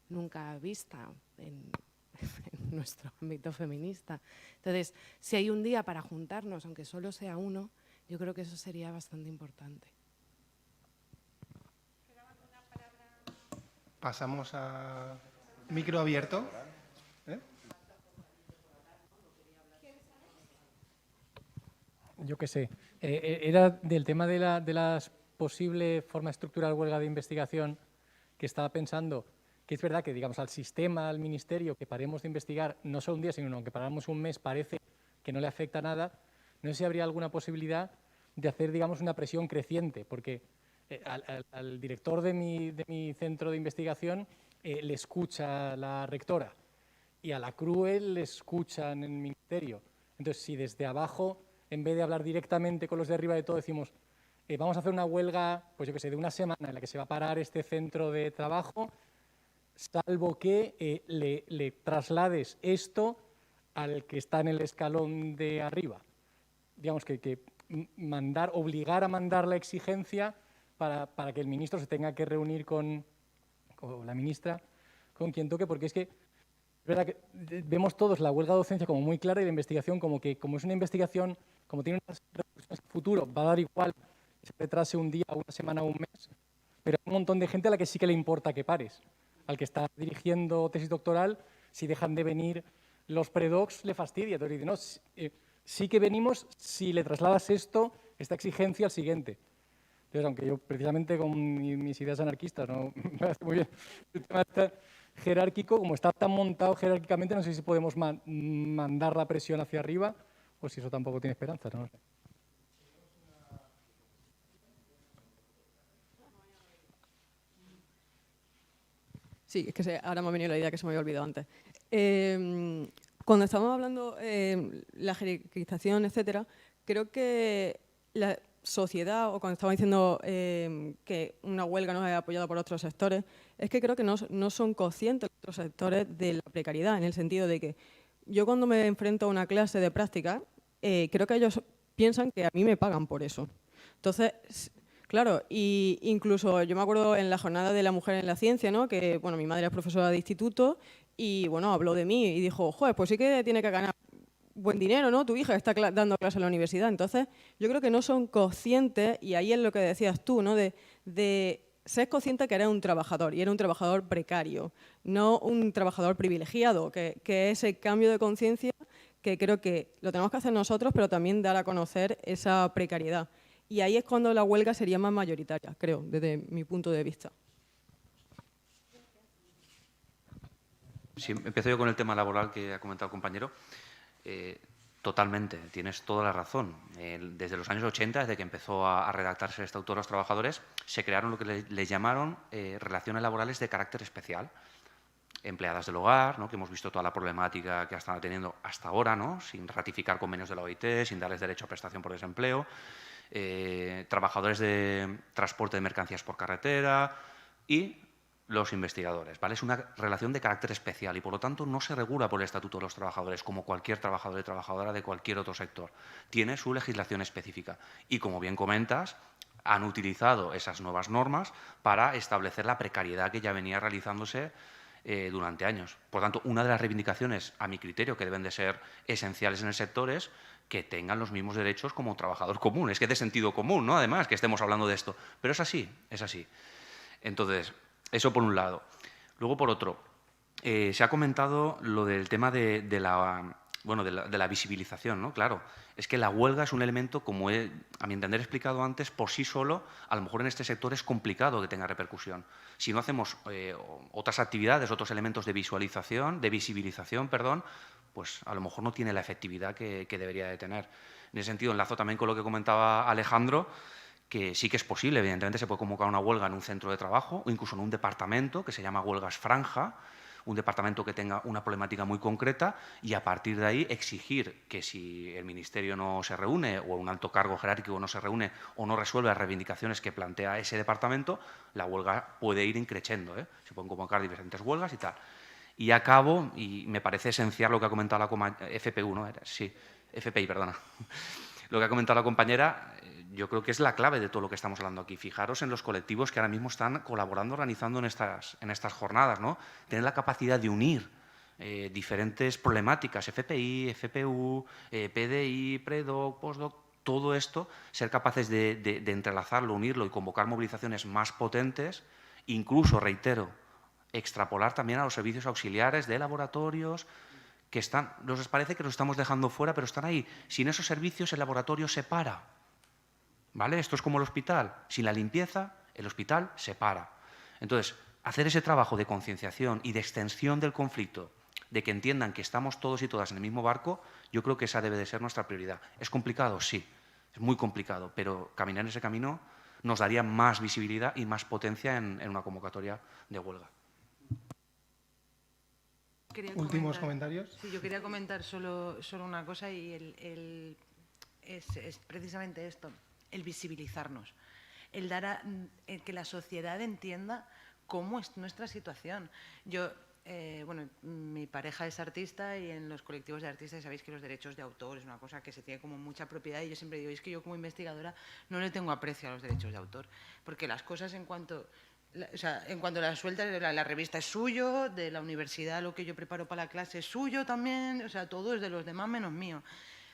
nunca vista en nuestro ámbito feminista. Entonces, si hay un día para juntarnos, aunque solo sea uno, yo creo que eso sería bastante importante. Pasamos a micro abierto. Yo qué sé. Era del tema de las posible forma estructural huelga de investigación, que estaba pensando que es verdad que, digamos, al sistema, al ministerio, que paremos de investigar no solo un día, sino que paramos un mes, parece que no le afecta nada. No sé si habría alguna posibilidad de hacer, digamos, una presión creciente, porque al director de mi centro de investigación le escucha la rectora y a la CRUE le escuchan en el ministerio. Entonces, si desde abajo, en vez de hablar directamente con los de arriba de todo, decimos vamos a hacer una huelga, pues yo qué sé, de una semana en la que se va a parar este centro de trabajo, salvo que le traslades esto al que está en el escalón de arriba. Digamos que obligar a mandar la exigencia para que el ministro se tenga que reunir con la ministra, con quien toque, porque es que es verdad que vemos todos la huelga de docencia como muy clara y la investigación como que, como es una investigación, como tiene unas repercusiones en futuro, va a dar igual que se retrase un día, una semana o un mes, pero hay un montón de gente a la que sí que le importa que pares. Al que está dirigiendo tesis doctoral, si dejan de venir los predocs, le fastidia. Entonces dice, no, sí que venimos si le trasladas esta exigencia al siguiente. Entonces, aunque yo precisamente con mis ideas anarquistas no me hace muy bien el tema está jerárquico, como está tan montado jerárquicamente, no sé si podemos mandar la presión hacia arriba o si eso tampoco tiene esperanza, no lo sé. Sí, es que ahora me ha venido la idea que se me había olvidado antes. Cuando estábamos hablando la jerarquización, etcétera, creo que la sociedad, o cuando estaba diciendo que una huelga no es apoyada por otros sectores, es que creo que no son conscientes otros sectores de la precariedad, en el sentido de que yo cuando me enfrento a una clase de práctica, creo que ellos piensan que a mí me pagan por eso. Entonces, claro, y incluso yo me acuerdo en la jornada de la mujer en la ciencia, ¿no? Que, bueno, mi madre es profesora de instituto y, bueno, habló de mí y dijo, joder, pues sí que tiene que ganar buen dinero, ¿no? Tu hija está dando clase en la universidad. Entonces, yo creo que no son conscientes, y ahí es lo que decías tú, ¿no? De ser consciente que eres un trabajador, y eres un trabajador precario, no un trabajador privilegiado, que ese cambio de conciencia que creo que lo tenemos que hacer nosotros, pero también dar a conocer esa precariedad. Y ahí es cuando la huelga sería más mayoritaria, creo, desde mi punto de vista. Sí, empiezo yo con el tema laboral que ha comentado el compañero. Totalmente, tienes toda la razón. Desde los años 80, desde que empezó a redactarse el Estatuto de los Trabajadores, se crearon lo que le llamaron relaciones laborales de carácter especial. Empleadas del hogar, ¿no? Que hemos visto toda la problemática que están teniendo hasta ahora, ¿no? Sin ratificar convenios de la OIT, sin darles derecho a prestación por desempleo. Trabajadores de transporte de mercancías por carretera y los investigadores, ¿vale? Es una relación de carácter especial y, por lo tanto, no se regula por el Estatuto de los Trabajadores como cualquier trabajador y trabajadora de cualquier otro sector. Tiene su legislación específica y, como bien comentas, han utilizado esas nuevas normas para establecer la precariedad que ya venía realizándose durante años. Por tanto, una de las reivindicaciones, a mi criterio, que deben de ser esenciales en el sector es que tengan los mismos derechos como trabajador común. Es que es de sentido común, ¿no? Además, que estemos hablando de esto. Pero es así, es así. Entonces, eso por un lado. Luego, por otro, se ha comentado lo del tema de la visibilización, ¿no? Claro, es que la huelga es un elemento, como he, a mi entender, explicado antes, por sí solo, a lo mejor en este sector es complicado que tenga repercusión. Si no hacemos otras actividades, otros elementos de visualización, de visibilización, perdón, pues a lo mejor no tiene la efectividad que debería de tener. En ese sentido, enlazo también con lo que comentaba Alejandro, que sí que es posible, evidentemente se puede convocar una huelga en un centro de trabajo o incluso en un departamento que se llama huelgas franja, un departamento que tenga una problemática muy concreta y a partir de ahí exigir que si el Ministerio no se reúne o un alto cargo jerárquico no se reúne o no resuelve las reivindicaciones que plantea ese departamento, la huelga puede ir increciendo, ¿eh? Se pueden convocar diferentes huelgas y tal. Y acabo, y me parece esencial lo que ha comentado la FPU, ¿no? Sí, FPI, perdona. Lo que ha comentado la compañera, yo creo que es la clave de todo lo que estamos hablando aquí. Fijaros en los colectivos que ahora mismo están colaborando, organizando en estas jornadas, ¿no? Tener la capacidad de unir diferentes problemáticas, FPI, FPU, PDI, predoc, postdoc, todo esto, ser capaces de entrelazarlo, unirlo y convocar movilizaciones más potentes, incluso, reitero, extrapolar también a los servicios auxiliares de laboratorios, que están, nos parece que los estamos dejando fuera, pero están ahí. Sin esos servicios el laboratorio se para. ¿Vale? Esto es como el hospital. Sin la limpieza, el hospital se para. Entonces, hacer ese trabajo de concienciación y de extensión del conflicto, de que entiendan que estamos todos y todas en el mismo barco, yo creo que esa debe de ser nuestra prioridad. ¿Es complicado? Sí, es muy complicado, pero caminar en ese camino nos daría más visibilidad y más potencia en una convocatoria de huelga. ¿Últimos comentarios? Sí, yo quería comentar solo una cosa y es precisamente esto, el visibilizarnos, el dar el que la sociedad entienda cómo es nuestra situación. Yo, bueno, mi pareja es artista y en los colectivos de artistas sabéis que los derechos de autor es una cosa que se tiene como mucha propiedad y yo siempre digo, es que yo como investigadora no le tengo aprecio a los derechos de autor, porque las cosas en cuanto las sueltas, la revista es suyo, de la universidad lo que yo preparo para la clase es suyo también, o sea, todo es de los demás menos mío,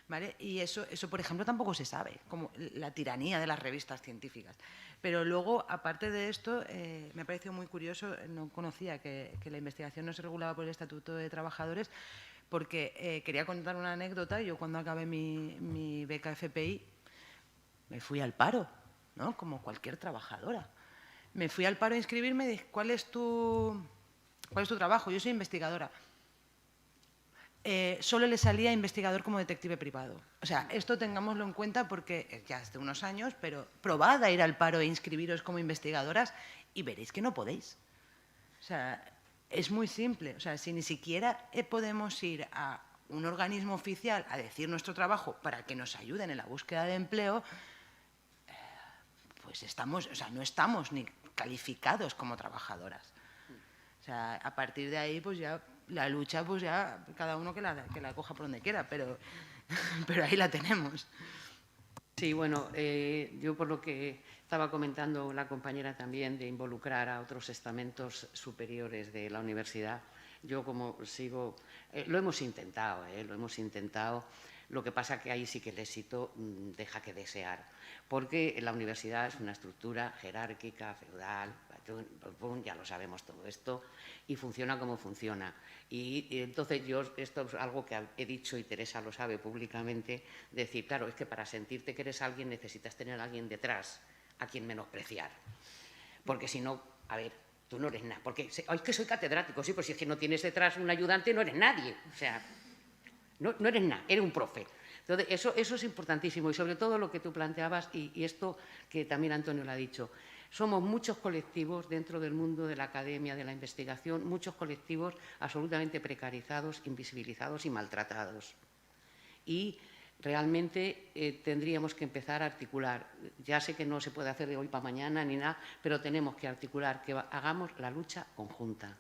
¿vale? Y eso, por ejemplo, tampoco se sabe, como la tiranía de las revistas científicas. Pero luego, aparte de esto, me ha parecido muy curioso, no conocía que la investigación no se regulaba por el Estatuto de Trabajadores, porque quería contar una anécdota. Yo cuando acabé mi beca FPI me fui al paro, ¿no? Como cualquier trabajadora. Me fui al paro a inscribirme y dije, ¿cuál es tu trabajo? Yo soy investigadora. Solo le salía investigador como detective privado. O sea, esto tengámoslo en cuenta porque ya hace unos años, pero probad a ir al paro e inscribiros como investigadoras y veréis que no podéis. O sea, es muy simple. O sea, si ni siquiera podemos ir a un organismo oficial a decir nuestro trabajo para que nos ayuden en la búsqueda de empleo, pues no estamos ni calificados como trabajadoras. O sea, a partir de ahí, pues ya la lucha, pues ya cada uno que la coja por donde quiera, pero ahí la tenemos. Sí, bueno, yo por lo que estaba comentando la compañera también de involucrar a otros estamentos superiores de la universidad, yo como sigo, lo hemos intentado, lo que pasa que ahí sí que el éxito deja que desear, porque la universidad es una estructura jerárquica, feudal, ya lo sabemos todo esto, y funciona como funciona. Y entonces esto es algo que he dicho y Teresa lo sabe públicamente, decir, claro, es que para sentirte que eres alguien necesitas tener a alguien detrás a quien menospreciar. Porque si no, a ver, tú no eres nada. Porque es que soy catedrático, sí, pues si es que no tienes detrás un ayudante no eres nadie. O sea, no eres nada, eres un profe. Entonces, eso es importantísimo y sobre todo lo que tú planteabas y esto que también Antonio lo ha dicho. Somos muchos colectivos dentro del mundo de la academia, de la investigación, muchos colectivos absolutamente precarizados, invisibilizados y maltratados. Y realmente tendríamos que empezar a articular. Ya sé que no se puede hacer de hoy para mañana ni nada, pero tenemos que articular, que hagamos la lucha conjunta.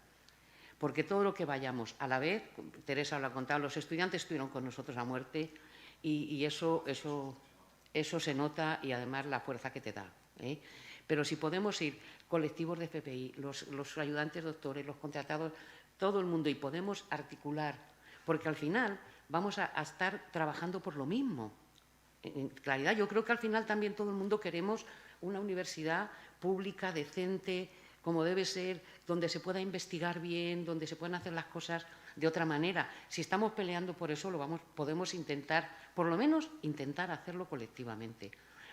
Porque todo lo que vayamos a la vez, Teresa lo ha contado, los estudiantes estuvieron con nosotros a muerte y eso se nota y además la fuerza que te da, ¿eh? Pero si podemos ir colectivos de FPI, los ayudantes doctores, los contratados, todo el mundo, y podemos articular, porque al final vamos a estar trabajando por lo mismo. En claridad, yo creo que al final también todo el mundo queremos una universidad pública, decente, como debe ser, donde se pueda investigar bien, donde se puedan hacer las cosas de otra manera. Si estamos peleando por eso, podemos intentar, por lo menos intentar hacerlo colectivamente,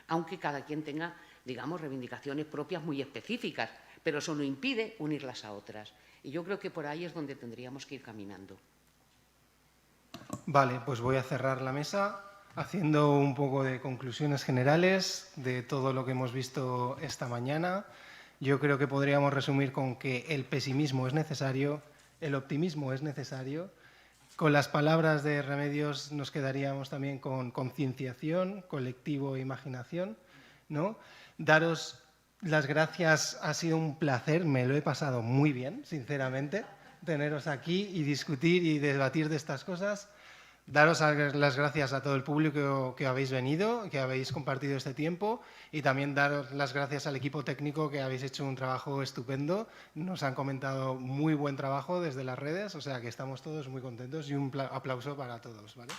aunque cada quien tenga, digamos, reivindicaciones propias muy específicas, pero eso no impide unirlas a otras. Y yo creo que por ahí es donde tendríamos que ir caminando. Vale, pues voy a cerrar la mesa haciendo un poco de conclusiones generales de todo lo que hemos visto esta mañana. Yo creo que podríamos resumir con que el pesimismo es necesario, el optimismo es necesario. Con las palabras de Remedios nos quedaríamos también con concienciación, colectivo e imaginación, ¿no? Daros las gracias, ha sido un placer, me lo he pasado muy bien, sinceramente, teneros aquí y discutir y debatir de estas cosas. Daros las gracias a todo el público que habéis venido, que habéis compartido este tiempo, y también daros las gracias al equipo técnico, que habéis hecho un trabajo estupendo. Nos han comentado muy buen trabajo desde las redes, o sea que estamos todos muy contentos, y un aplauso para todos, ¿vale?